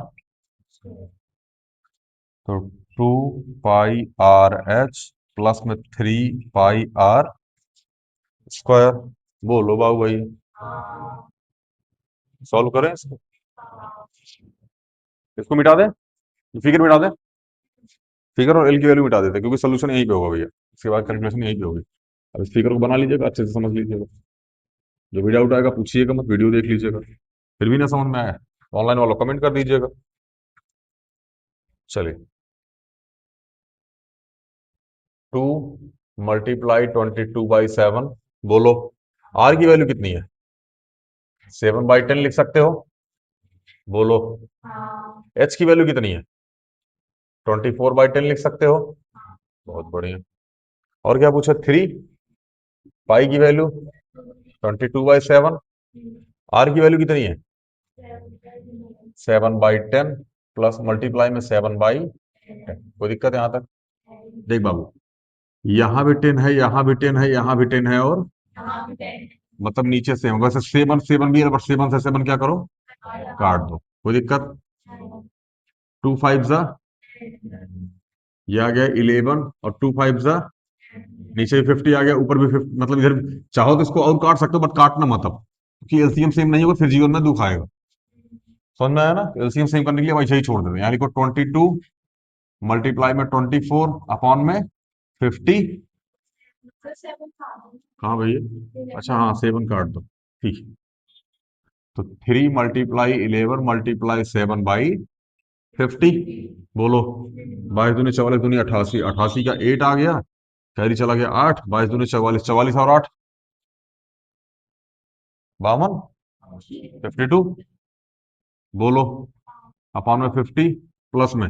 तो 2 पाई आर एच प्लस में 3 पाई आर स्क्वायर। बोलो बाबू भाई, सॉल्व करें इसको? इसको मिटा दें, फिगर मिटा दें, फिगर और एल की वैल्यू मिटा देते हैं, क्योंकि सोल्यूशन यहीं पे होगा भैया, इसके बाद कैलकुलेशन यहीं पे होगी। अब इस फिगर को बना लीजिएगा, अच्छे से समझ लीजिएगा, जो भी डाउट आएगा पूछिएगा मत, वीडियो देख लीजिएगा, फिर भी ना समझ में आया ऑनलाइन वाला कमेंट कर दीजिएगा। चलिए, 2 × 22/7, बोलो। आर की वैल्यू कितनी है? 7/10 लिख सकते हो, बोलो। एच की वैल्यू कितनी है? 24/10 लिख सकते हो, बहुत बढ़िया। और क्या पूछा? 3 पाई की वैल्यू 22/7, आर की वैल्यू कितनी है? 7/10 प्लस मल्टीप्लाई में 7/10। कोई दिक्कत है यहाँ तक? देख बाबू, यहाँ भी 10 है, यहाँ भी 10 है, यहाँ भी 10 है, और मतलब नीचे से वैसे 7 7 भी है, बट 7 से 7 क्या करो, काट दो, कोई दिक्कत? 2 5 ये आ गया 11, और 2 5 नीचे भी 50 आ गया, ऊपर भी 50, मतलब इधर चाहो तो इसको और काट सकते हो, बट काटना मत अब, क्योंकि एलसीएम सेम नहीं होगा, फिर जीवन में दुख आएगा। समझ में आया ना? एलसीएम सेम करने के लिए वैसे ही छोड़ देते हैं, यहाँ लिखो 22 मल्टीप्लाई में 24 अपॉन में 50। कहाँ भैया? अच्छा हाँ, 7 काट दो, ठीक है। तो 3 × 11 × 7/50, बोलो। 22 × 44, 88, का 8 आ गया, कैरी चला गया 8, 22 × 44, 44 और 8, 52, बोलो, अपॉन में 50 प्लस में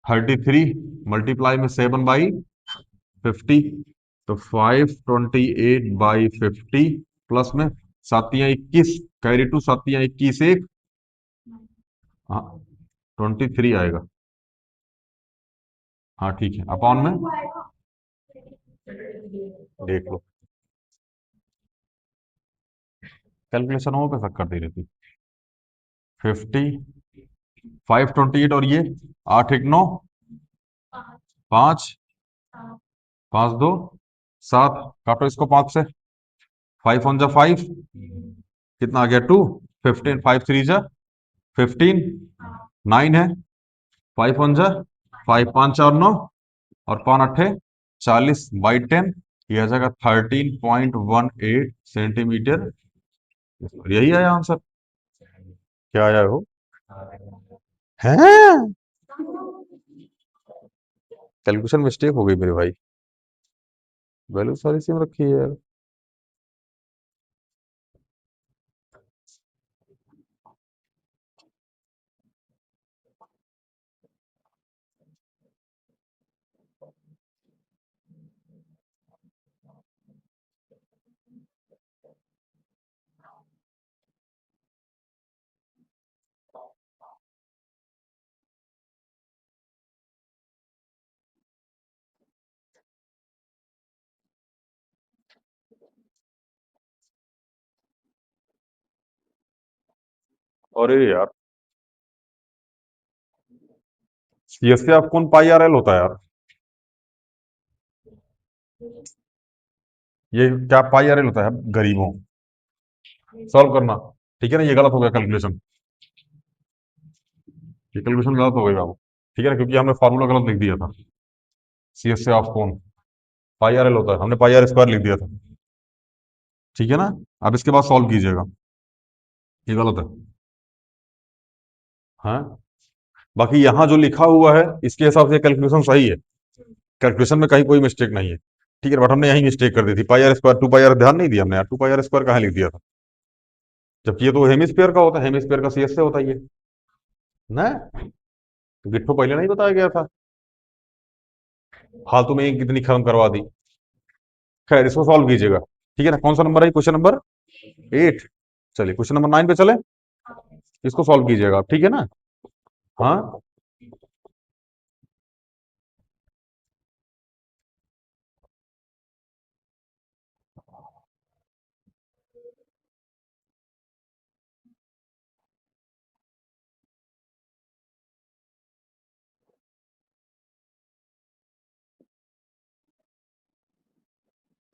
33 मल्टीप्लाई में 7/50, तो 528/50 प्लस में 7 × 21, कैरी टू 7 × 21 1, हाँ 23 आएगा, हाँ ठीक है, अपॉन में देख लो, कैलकुलेशन हो पे शक करती रहती। 50, 528, और ये 8 × 1 = 9, 5, 5 × 2 = 7, काटो इसको 5 से, 5 × 1 = 5, कितना आ गया 2, 15, 5 × 3 = 15, 9 है, 5 × 1 = 5, 5 × 4 = 9, और 5 × 8 = 40/10, ये आ जाएगा 13.18 सेंटीमीटर। यही आया आंसर। क्या आया हो? हैं? कैलकुलेशन मिस्टेक हो गई मेरे भाई, वैल्यू सारी सेम रखी है यार। अरे यार, सीएससी आप कौन पाई आर एल होता है यार? ये क्या पाई आर एल होता है गरीबों? सॉल्व करना। ठीक है ना, ये गलत हो गया कैलकुलेशन। ये कैलकुलेशन गलत हो गई बाबू। ठीक है ना, क्योंकि हमने फार्मूला गलत लिख दिया था। सीएससी ऑफ कौन पाई आर एल होता है, हमने पाई आर स्क्वायर लिख दिया था। ठीक है ना। अब इसके बाद सॉल्व कीजिएगा। ये गलत है। हाँ। बाकी यहाँ जो लिखा हुआ है इसके हिसाब से कैलकुलेशन सही है। कैलकुलेशन में कहीं कोई मिस्टेक नहीं है। ठीक है, बट हमने यही मिस्टेक कर दी थी, pi r square two pi r ध्यान नहीं दिया हमने यार, टू पाई आर स्क्वायर कहाँ लिख दिया था? जबकि ये तो हेमिस्फीयर का होता है, हेमिस्फीयर का सीएस से होता है ये ना। तो गिट्ठो पहले नहीं बताया गया था, फालतू में ही कितनी खत्म करवा दी। खैर, इसको सॉल्व कीजिएगा। ठीक है ना, कौन सा नंबर है? Question number 8। चलिए क्वेश्चन नंबर 9 पे चले। इसको सॉल्व कीजिएगा आप, ठीक है ना। हाँ,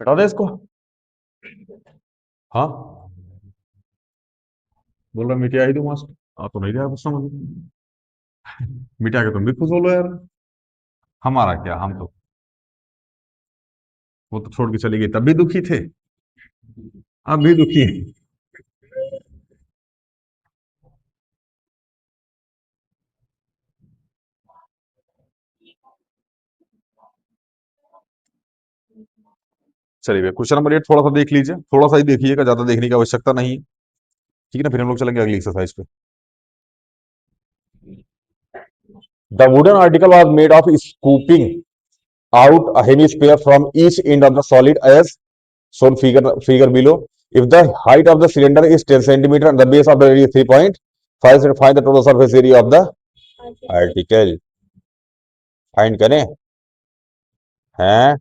हटा दे इसको। हाँ, बोल रहा मिटिया ही दूँ मास्टर। तो नहीं रहा कुछ समझ में। मिटा के तुम भी खुश हो लो यार। हमारा क्या, हम तो, वो तो छोड़ के चली गई तब भी दुखी थे, अब भी दुखी है। चलिए क्वेश्चन नंबर 8 थोड़ा सा देख लीजिए, थोड़ा सा ही देखिएगा, ज्यादा देखने की आवश्यकता नहीं है। ठीक है ना, फिर हम लोग चलेंगे अगली एक्सरसाइज पे। The wooden article was made of scooping out a hemisphere from each end of the solid as shown figure below. If the height of the cylinder is 10 centimeter and the base of the area is 3.5, find the total surface area of the article. Find करें हैं?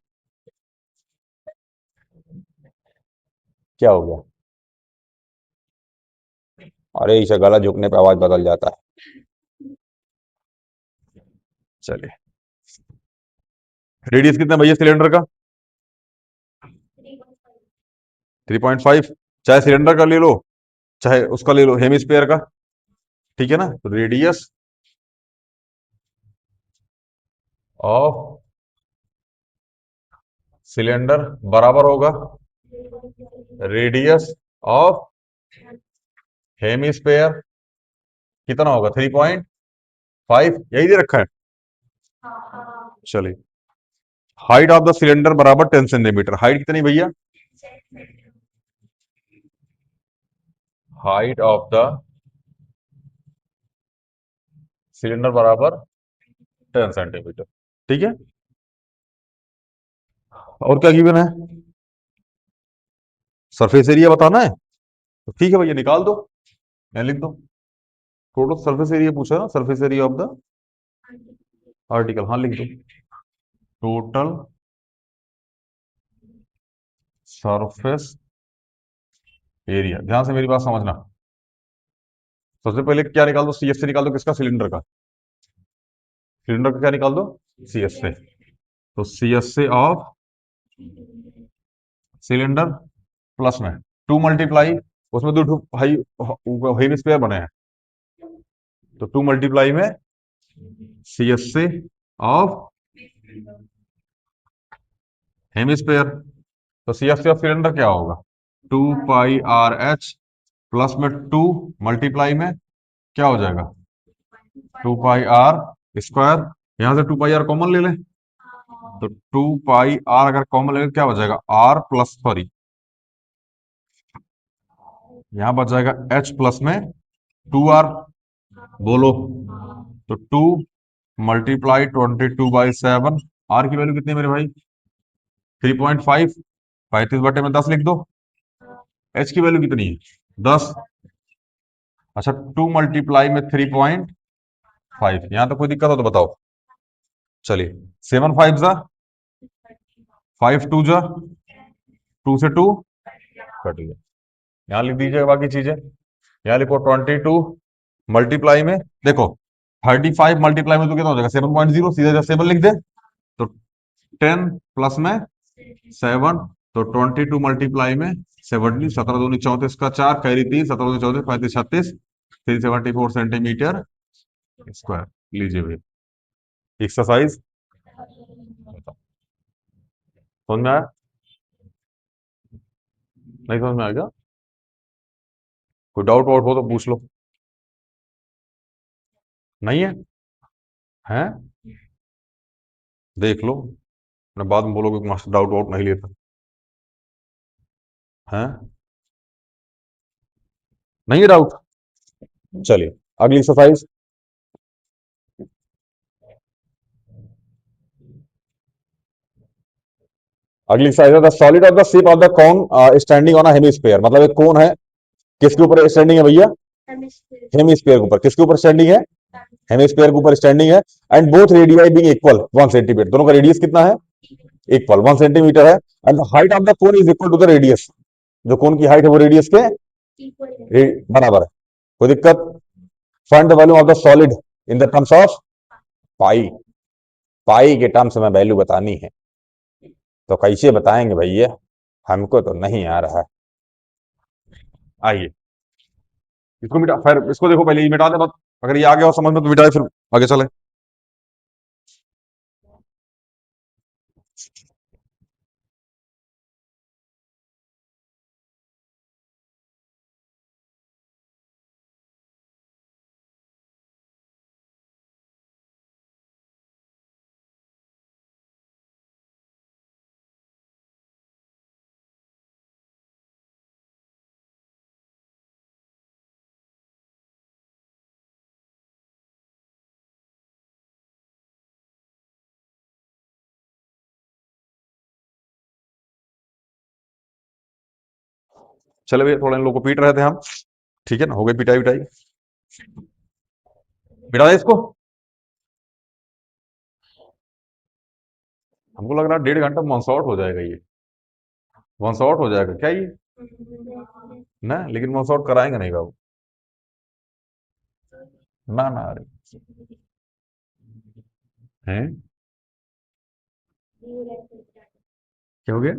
क्या हो गया? अरे इसे गला झुकने पे आवाज बदल जाता है। चलिए, रेडियस कितना भैया सिलेंडर का? 3.5। चाहे सिलेंडर का ले लो, चाहे उसका ले लो, हेमिस्फीयर का। ठीक है ना, तो रेडियस ऑफ सिलेंडर बराबर होगा रेडियस ऑफ हेमिस्फीयर। कितना होगा? 3.5, यही दे रखा है। चलिए, हाइट ऑफ द सिलेंडर बराबर 10 सेंटीमीटर। हाइट कितनी भैया? हाइट ऑफ द सिलेंडर बराबर 10 सेंटीमीटर। ठीक है, और क्या गिवन है? सरफेस एरिया बताना है, तो ठीक है भैया निकाल दो, मैं लिख दो। टोटल सरफेस एरिया पूछा ना, surface area of the article, हाँ लिख दो। टोटल सरफेस एरिया, ध्यान से मेरी बात समझना। सबसे पहले क्या निकाल दो? सीएस से निकाल दो, किसका? सिलेंडर का। सिलेंडर का क्या निकाल दो? सीएस से। तो सीएस से ऑफ सिलेंडर प्लस में टू मल्टीप्लाई, उसमें दो हाई हेवी स्क्वायर बने हैं, तो टू मल्टीप्लाई में सी एस से ऑफ हेमिस्फेयर। तो सी एस से ऑफ सिलेंडर क्या होगा? 2 पाई आर एच प्लस में टू मल्टीप्लाई में क्या हो जाएगा? 2 पाई आर स्क्वायर। यहां से 2 पाई आर कॉमन ले लें, तो 2 पाई आर अगर कॉमन ले लें क्या हो जाएगा? आर प्लस, सॉरी, यहां बच जाएगा एच प्लस में 2 आर। बोलो, तो 2 मल्टीप्लाई 22/7। आर की वैल्यू कितनी है मेरे भाई? 3.5। 35/10 लिख दो। एच की वैल्यू कितनी है? 10। अच्छा, 2 मल्टीप्लाई में 3.5, यहां तो कोई दिक्कत हो तो बताओ। चलिए, 7 5 जा 5 2 जा, 2 से 2 कट गया। यहां लिख दीजिए बाकी चीजें। यहां लिखो 22 मल्टीप्लाई में देखो 35 मल्टीप्लाई में तो कितना हो जाएगा 7.0, सीधा 7 लिख दे तो 10 प्लस में 7 तो 22 मल्टीप्लाई में 70, 17 दूनी 34 का 4 कैरी 3, 17 दूनी 34, 35 36, 374 सेंटीमीटर स्क्वायर। लीजिए भाई एक्सरसाइज समझ में आया? नहीं समझ में आएगा? कोई डाउट वाउट हो तो पूछ लो। नहीं है? हैं? देख लो, मैं बाद में बोलोगे कि मास्टर डाउट वाउट नहीं लेता। हैं? नहीं है डाउट? चलिए अगली एक्सरसाइज। अगली एक्सरसाइज है the solid of the shape of the cone standing on a hemisphere. मतलब एक कोन है, किसके ऊपर स्टैंडिंग है भैया? हेमिस्फीयर के ऊपर। किसके ऊपर स्टैंडिंग है? हेमिस्फीयर के ऊपर स्टैंडिंग है। And both radii being equal 1 centimetre. दोनों का रेडियस कितना है? इक्वल 1 सेंटीमीटर है। And the height of the cone is equal to the radius. जो कोन की हाइट है वो रेडियस के बराबर है। कोई दिक्कत? Find the value of the solid in the terms of pi. Pi के टर्म्स में वैल्यू बतानी है, तो कैसे बताएंगे भैया? हमको तो नहीं आ रहा है। आइए इसको मिटा, फिर इसको देखो पहले ये मिटा दे मत। अगर ये आ गया हो समझ में तो मिटाए, फिर आगे चले। चले भैया, थोड़ा इन लोगों को पीट रहे थे हम, ठीक है ना, हो गई पिटाई विटाई। मिटा दे इसको। हमको लग रहा है 1.5 घंटा में वन शॉट हो जाएगा ये। वन शॉट हो जाएगा क्या ये? ना, लेकिन वन शॉट कराएंगे नहीं बाबू। ना ना, अरे हैं क्या हो गया?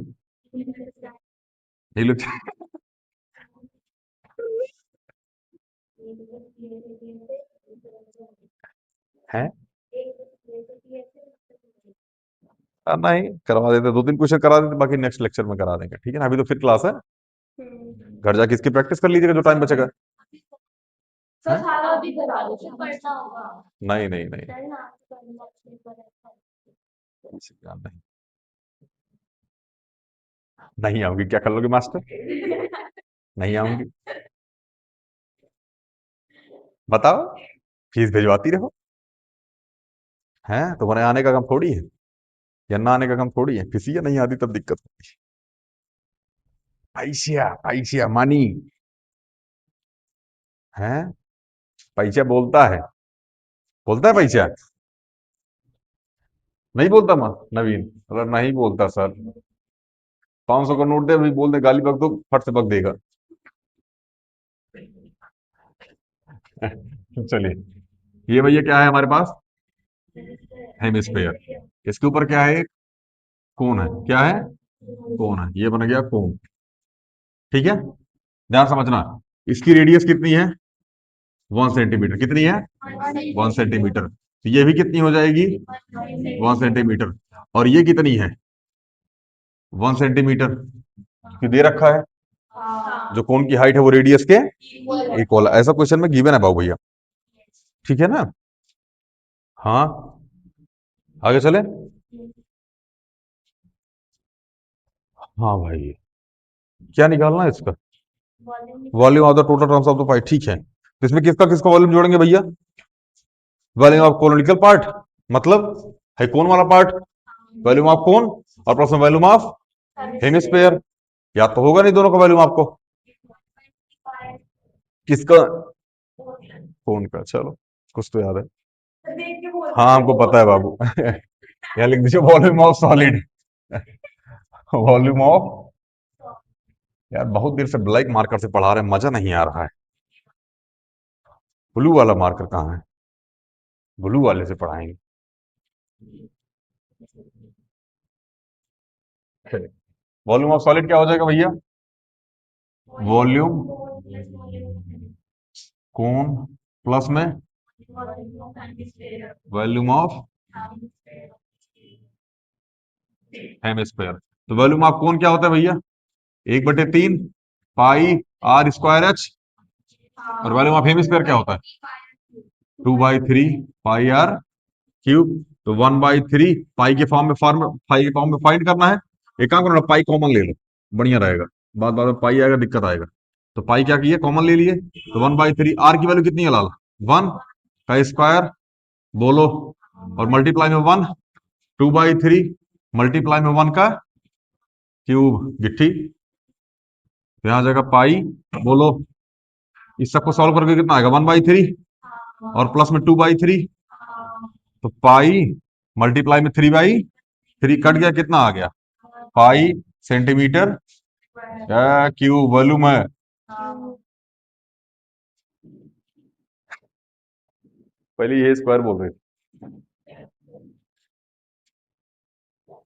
ये लोग हैं? नहीं करवा देते, 2-3 क्वेश्चन करा देते, बाकी नेक्स्ट लेक्चर में करा देंगे, ठीक है ना। अभी तो फिर क्लास है, घर जाके इसकी प्रैक्टिस कर लीजिएगा जो टाइम बचेगा। हैं? नहीं नहीं नहीं, ऐसे क्या नहीं। नहीं आऊंगी क्या कर लोगे मास्टर? नहीं आऊंगी? बताओ, फीस भिजवाती रहो। हैं? तुम्हारे आने का काम थोड़ी है, या ना आने का काम थोड़ी है। फीसिया नहीं आती तब दिक्कत होती है। पैसिया पैसिया मनी है। पैसा बोलता है, बोलता है पैसा। नहीं बोलता माँ नवीन? अगर नहीं बोलता सर, 500 का नोट दे अभी, बोल दे गाली बक दो, फट से बक देगा। चलिए ये भैया क्या है हमारे पास? हेमिस्फेयर। इसके ऊपर क्या है? कोन है। क्या है? कोन है। ये बन गया कोन, ठीक है। ध्यान समझना, इसकी रेडियस कितनी है? 1 सेंटीमीटर। कितनी है? 1 सेंटीमीटर। तो ये भी कितनी हो जाएगी? 1 सेंटीमीटर। और ये कितनी है? 1 सेंटीमीटर की दे रखा है। जो कोन की हाइट है वो रेडियस के इक्वल है। ऐसा क्वेश्चन में गिवन है बाबू भैया, ठीक है ना। हाँ आगे चले। हाँ भाई, क्या निकालना है इसका? Volume of the total terms of the pi, ठीक है। तो इसमें किसका किसका वॉल्यूम जोड़ेंगे भैया? वॉल्यूम ऑफ कोनोनिकल पार्ट, मतलब है कौन वाला पार्ट, वॉल्यूम ऑफ कोन, और प्लस में वॉल्यूम ऑफ हेमिस्फेयर। याद तो होगा नहीं दोनों का वॉल्यूम आपको? किसका? कोन का, चलो कुछ तो याद है। हाँ हमको पता है बाबू। यहाँ लिख दीजिए volume of solid. Volume of, यार बहुत देर से ब्लैक मार्कर से पढ़ा रहे हैं, मजा नहीं आ रहा है। ब्लू वाला मार्कर कहाँ है? ब्लू वाले से पढ़ाएंगे। वॉल्यूम ऑफ सॉलिड क्या हो जाएगा भैया? वॉल्यूम कौन प्लस में वॉल्यूम ऑफ हेमिस्फेयर। तो वॉल्यूम ऑफ कौन क्या होता है भैया? 1/3 पाई आर स्क्वायर एच। और वॉल्यूम ऑफ हेमिस्फेयर क्या होता है? 2/3 पाई आर क्यूब। तो 1/3 पाई के फॉर्म में फाइंड करना है। एक काम करो ना, पाई कॉमन ले लो, बढ़िया रहेगा। बाद बाद में पाई आएगा दिक्कत आएगा। तो पाई क्या किए, कॉमन ले लिए। तो 1/3 आर की वैल्यू कितनी है लाल? 1 का स्क्वायर बोलो, और मल्टीप्लाई में 1, 2/3 मल्टीप्लाई में 1 का क्यूब गिट्ठी। तो यहाँ जाएगा पाई बोलो, इस सबको सॉल्व करके कितना आएगा? 1/3 और प्लस में 2/3। तो पाई मल्टीप्लाई में 3/3 कट गया, कितना आ गया? पाई सेंटीमीटर क्यूब वॉल्यूम है। पहले ये स्क्वायर बोल रहे थे।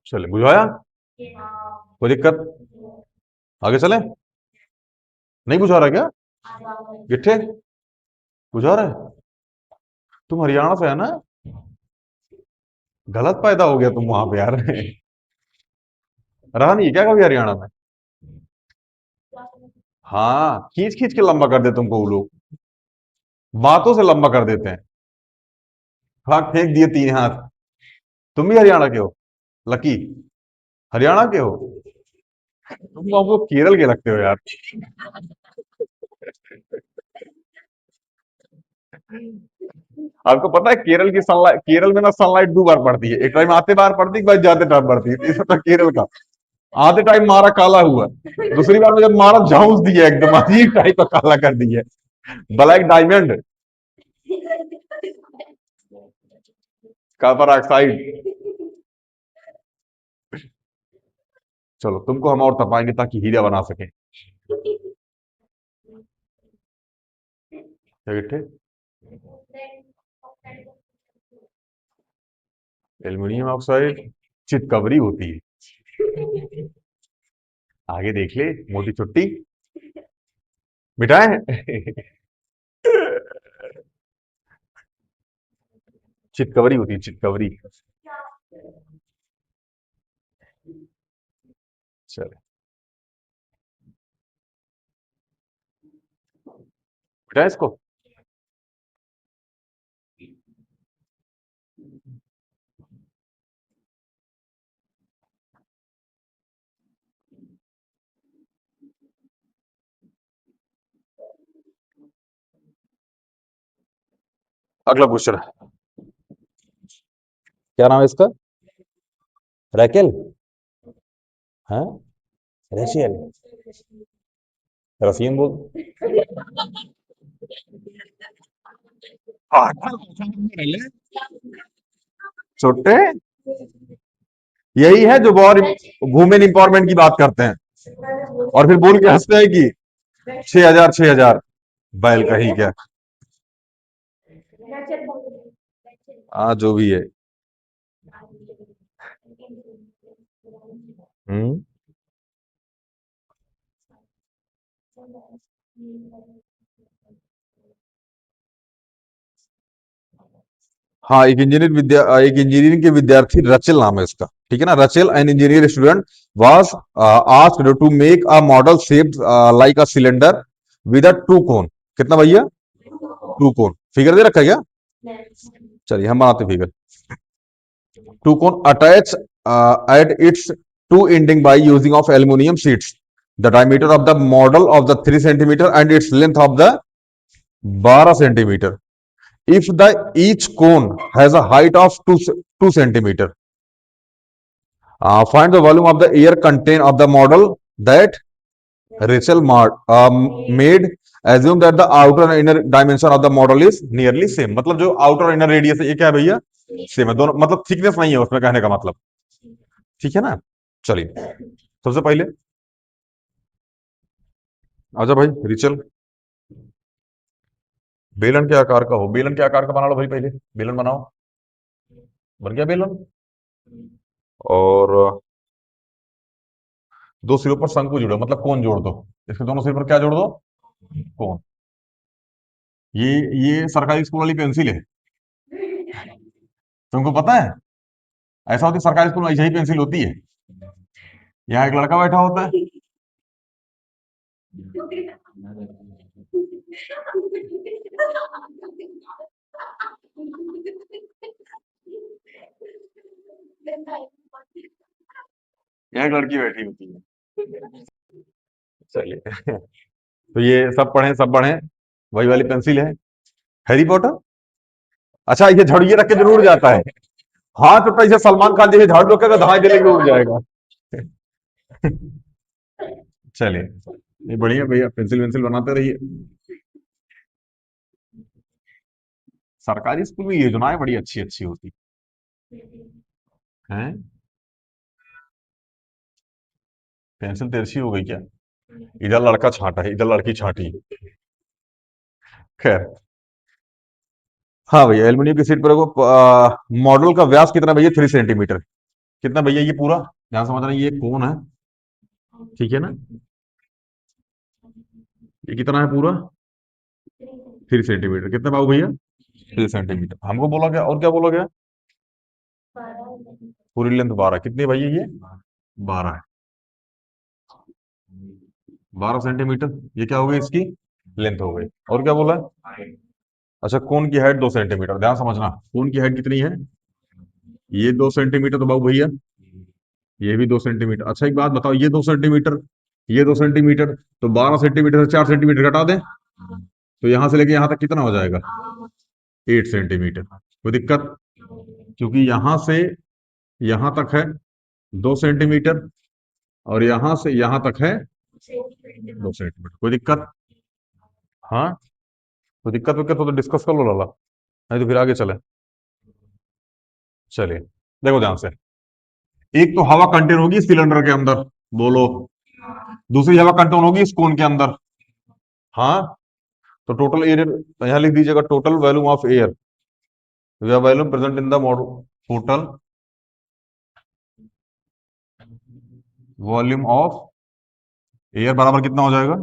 चले बुझाया, कोई दिक्कत? आगे चले? नहीं बुझा रहा क्या गिट्ठे? बुझा रहा है? तुम हरियाणा से है ना? गलत पैदा हो गया तुम वहां पे यार। रहा नहीं है क्या कभी हरियाणा में? हाँ, खींच खींच के लंबा कर देते तुमको वो लोग, बातों से लंबा कर देते हैं। हाँ, फेंक दिए 3 हाथ। तुम भी हरियाणा के हो? लकी हरियाणा के हो तुम? आपको केरल के लगते हो यार। आपको पता है केरल की सनलाइट, केरल में ना सनलाइट 2 बार पड़ती है, एक टाइम आते बार पड़ती है, एक बार जाते टाइम पड़ती है। इस तो केरल का आधे टाइम मारा काला हुआ, दूसरी बार में जब मारा झाऊस दिया, एकदम अजीब टाइप का काला कर दिया, ब्लैक डायमंड, कॉपर ऑक्साइड। चलो तुमको हम और तपाएंगे ताकि हीरा बना सके। क्या बेटे? एल्यूमिनियम ऑक्साइड चितकबरी होती है। आगे देख ले, मोटी छुट्टी मिटाए। चितकबरी होती है, चितकबरी। चलो मिटाए इसको। अगला क्वेश्चन, क्या नाम है इसका? रैकेल? हाँ, रशियन, रसियन बोल। छोटे, यही है जो बहुत वुमेन इंपावरमेंट की बात करते हैं और फिर बोल के हंसते हैं कि 6,000 6,000। बैल का ही क्या। हाँ जो भी है। हम्म। हाँ, एक इंजीनियरिंग के विद्यार्थी रचेल नाम है इसका, ठीक है ना? Rachel an engineer student was asked to make a model shaped like a cylinder with a two cone. कितना भैया? To cone. फिगर दे रखा है क्या? चलिए हम बनाते figure. Two cone attach at its two ending by using of aluminum sheets. The diameter of the model of the 3 centimeter and its length of the 12 centimeter. If the each cone has a height of 2 centimeter, find the volume of the air contained of the model that Rachel made. Assume that the outer and inner dimension of the model is nearly same. मतलब जो outer और inner radius है ये क्या है भैया? Same है दोनों, मतलब थिकनेस नहीं है उसमें, कहने का मतलब। ठीक है ना? चलिए सबसे पहले आजा भाई रिचल। बेलन के आकार का हो, बेलन के आकार का बना लो भाई, पहले बेलन बनाओ। बन गया बेलन। और दो सिरों पर शंकु जुड़ो, मतलब कोण जोड़ दो। इसके दोनों सिर पर क्या जोड़ दो? कोण। ये ये सरकारी स्कूल वाली पेंसिल है, तुमको पता है? ऐसा होती है सरकारी स्कूल में, ऐसी ही पेंसिल होती है। यहाँ एक लड़का बैठा होता है। यहाँ एक लड़की बैठी होती है। चलिए। तो ये सब पढ़े, सब पढ़े। वही वाली पेंसिल है। Harry Potter. अच्छा, ये झाड़ू ये रख के जरूर उड़ जाता है। हाँ, तो ऐसे सलमान खान जैसे झाड़ू रखेगा, धाए जले के उड़ जाएगा। चलिए, ये बढ़िया भैया, पेंसिल वेंसिल बनाते रहिए। सरकारी स्कूल में योजनाएं बड़ी अच्छी अच्छी होती हैं। पेंसिल तिरछी हो गई क्या? इधर लड़का छांटा है, इधर लड़की छांटी है। खैर। हाँ भैया, एल्युमिनियम की सीट पर रखो। मॉडल का व्यास कितना भैया? 3 सेंटीमीटर। कितना भैया ये पूरा? ध्यान समझ रहे हैं, ये कौन है? ठीक है ना? ये कितना है पूरा? 3 सेंटीमीटर। कितना बाबू भैया? 3 सेंटीमीटर। हमको बोला गया, और क्या बोला गया? पूरी लेंथ 12। कितनी भैया ये? 12 है। 12 सेंटीमीटर। ये क्या हो गई इसकी? लेंथ हो गई। और क्या बोला? अच्छा, कोन की हाइट 2 सेंटीमीटर। ध्यान समझना, कोन की हाइट कितनी है? ये 2 सेंटीमीटर तो बाबू भैया, ये भी 2 सेंटीमीटर। अच्छा, एक बात बताओ, ये 2 सेंटीमीटर, ये 2 सेंटीमीटर, तो 12 सेंटीमीटर से 4 सेंटीमीटर घटा दें, तो यहां से लेके यहां तक कितना हो जाएगा? 8 सेंटीमीटर। कोई दिक्कत? क्योंकि यहां से यहां तक है 2 सेंटीमीटर, और यहां से यहां तक है 2 सेंटीमीटर। कोई दिक्कत? हाँ। कोई दिक्कत विक्कत हो तो डिस्कस कर लो लाला, नहीं तो फिर आगे चले। चलिए, देखो ध्यान से। एक तो हवा कंटेन होगी सिलेंडर के अंदर, बोलो। दूसरी हवा कंटेन होगी इस कोन के अंदर। हाँ। तो टोटल एयर यहां लिख दीजिएगा, total volume of air, volume present in the model. Total volume of air बराबर कितना हो जाएगा?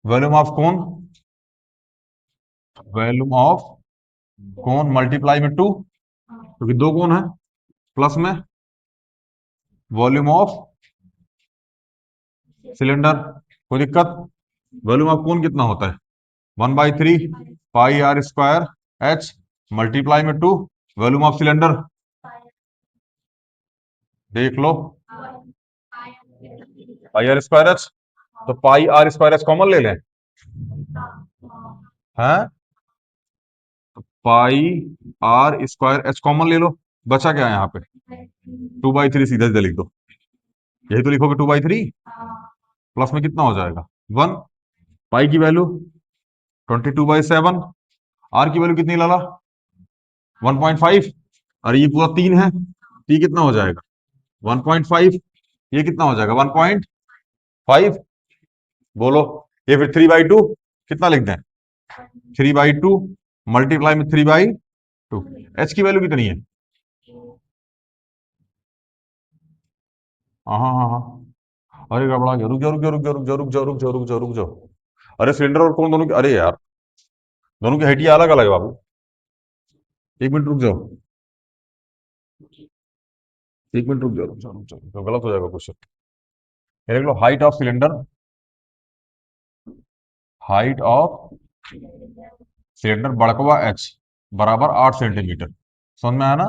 वॉल्यूम ऑफ कौन? वॉल्यूम ऑफ कौन मल्टीप्लाई में 2, क्योंकि दो कौन है, प्लस में वॉल्यूम ऑफ सिलेंडर। कोई दिक्कत? वॉल्यूम ऑफ कौन कितना होता है? 1/3 पाई आर स्क्वायर एच, मल्टीप्लाई में 2, वॉल्यूम ऑफ सिलेंडर। देख लो, पाई आर स्क्वायर एच। तो पाई आर स्क्वायर एच कॉमन ले लें। हैं? पाई आर स्क्वायर एच कॉमन ले लो। बचा क्या है यहाँ पे? 2/3 सीधा सीधा लिख दो। यही तो लिखोगे 2/3, प्लस में कितना हो जाएगा? 1। पाई की वैल्यू 22/7। आर की वैल्यू कितनी लाला? 1.5। और ये पूरा 3 है, टी कितना हो जाएगा? 1.5। ये कितना हो जाएगा? 1.5। बोलो। ये फिर 3/2 कितना लिख दें? 3/2 मल्टीप्लाई में 3/2। एच की वैल्यू कितनी है? हाँ हाँ हाँ हाँ। अरे गड़बड़ा गया, रुक जाओ रुक जाओ रुक जाओ रुक जाओ रुक जाओ रुक जाओ रुक जाओ रुक जाओ। अरे सिलेंडर और कौन दोनों की, अरे यार, दोनों की हाइट अलग अलग है बाबू। एक मिनट रुक जाओ, एक मिनट रुक जाओ रुक जाओ रुक जाओ, तो गलत हो जाएगा क्वेश्चन। ये देख लो, height of cylinder, height of cylinder बड़कवा एच बराबर 8 सेंटीमीटर। समझ में आया ना?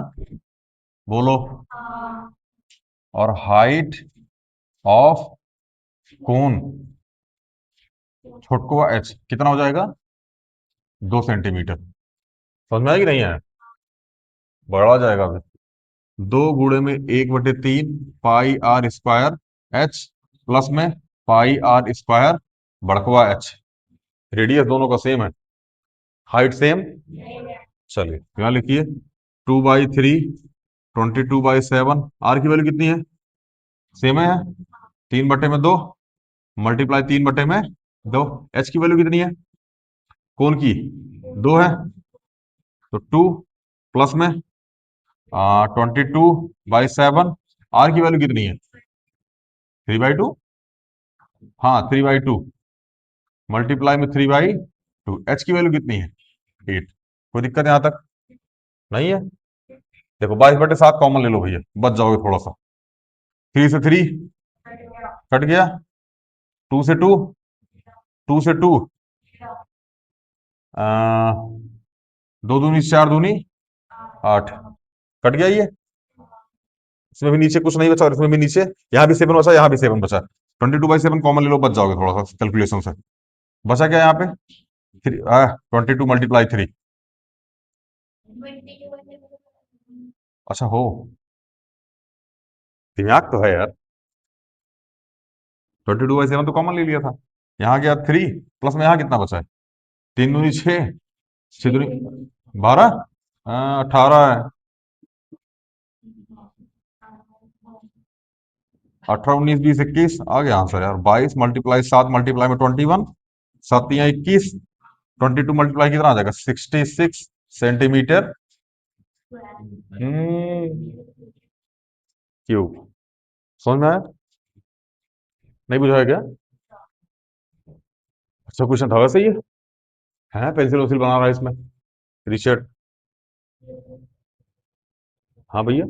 बोलो। और हाइट ऑफ कोन छोटकुआ एच कितना हो जाएगा? 2 सेंटीमीटर। समझ में आया कि नहीं आया? बड़ा जाएगा फिर। 2 × 1/3 पाई आर स्क्वायर एच, प्लस में पाई आर स्क्वायर बड़कवा एच। रेडियस दोनों का सेम है, हाइट सेम। चलिए, यहाँ लिखिए 2/3 22/7। आर की वैल्यू कितनी है? सेम है, 3/2। मल्टीप्लाई 3/2। एच की वैल्यू कितनी है? कौन की? 2 है, तो 2 प्लस में 22/7। आर की वैल्यू कितनी है? 3/2। हाँ, 3/2 मल्टीप्लाई में 3/2। एच की वैल्यू कितनी है? 8। कोई दिक्कत यहां तक नहीं है? देखो 22/7 कॉमन ले लो भैया, बच जाओगे थोड़ा सा। 3 से 3 कट गया, 2 से 2, 2 से 2, 2 दूनी 4 दूनी 8, कट गया ये। इसमें भी नीचे कुछ नहीं बचा और इसमें भी नीचे, यहाँ भी 7 बचा, यहाँ भी 7 बचा। 22/7 कॉमन ले लो, बच जाओगे थोड़ा सा कैलकुलेशन से। बचा क्या यहाँ पे? 22 × 3। अच्छा हो, दिमाग तो है यार। 22/7 तो कॉमन ले लिया था। यहाँ गया 3 प्लस में यहाँ कितना बचा है? 3 दूनी 6, 6 दूनी 12, 18 है। 18, 19, 20, 21 आ गया आंसर यार। 22 मल्टीप्लाई 7 मल्टीप्लाई में 21, 7 या 21, 22 मल्टीप्लाई कितना आ जाएगा? 66 सेंटीमीटर क्यूब। समझ में आया? नहीं बुझा है क्या? अच्छा क्वेश्चन था वैसे ये। है पेंसिल वंसिल बना रहा है इसमें रिचर्ड। हाँ भैया।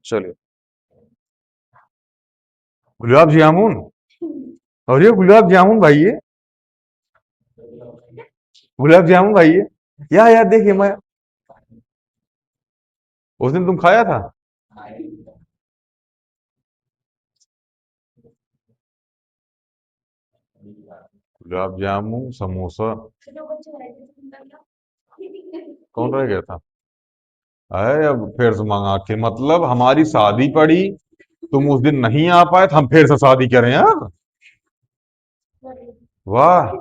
चलिए, गुलाब जामुन। और ये गुलाब जामुन भाई, ये गुलाब जामुन भाई ये। यार देखिए, मैं उस दिन तुम खाया था। गुलाब जामुन समोसा कौन रह गया था? अरे अब फिर से मंगा के, मतलब हमारी शादी पड़ी, तुम उस दिन नहीं आ पाए तो हम फिर से शादी करें यार। वाह।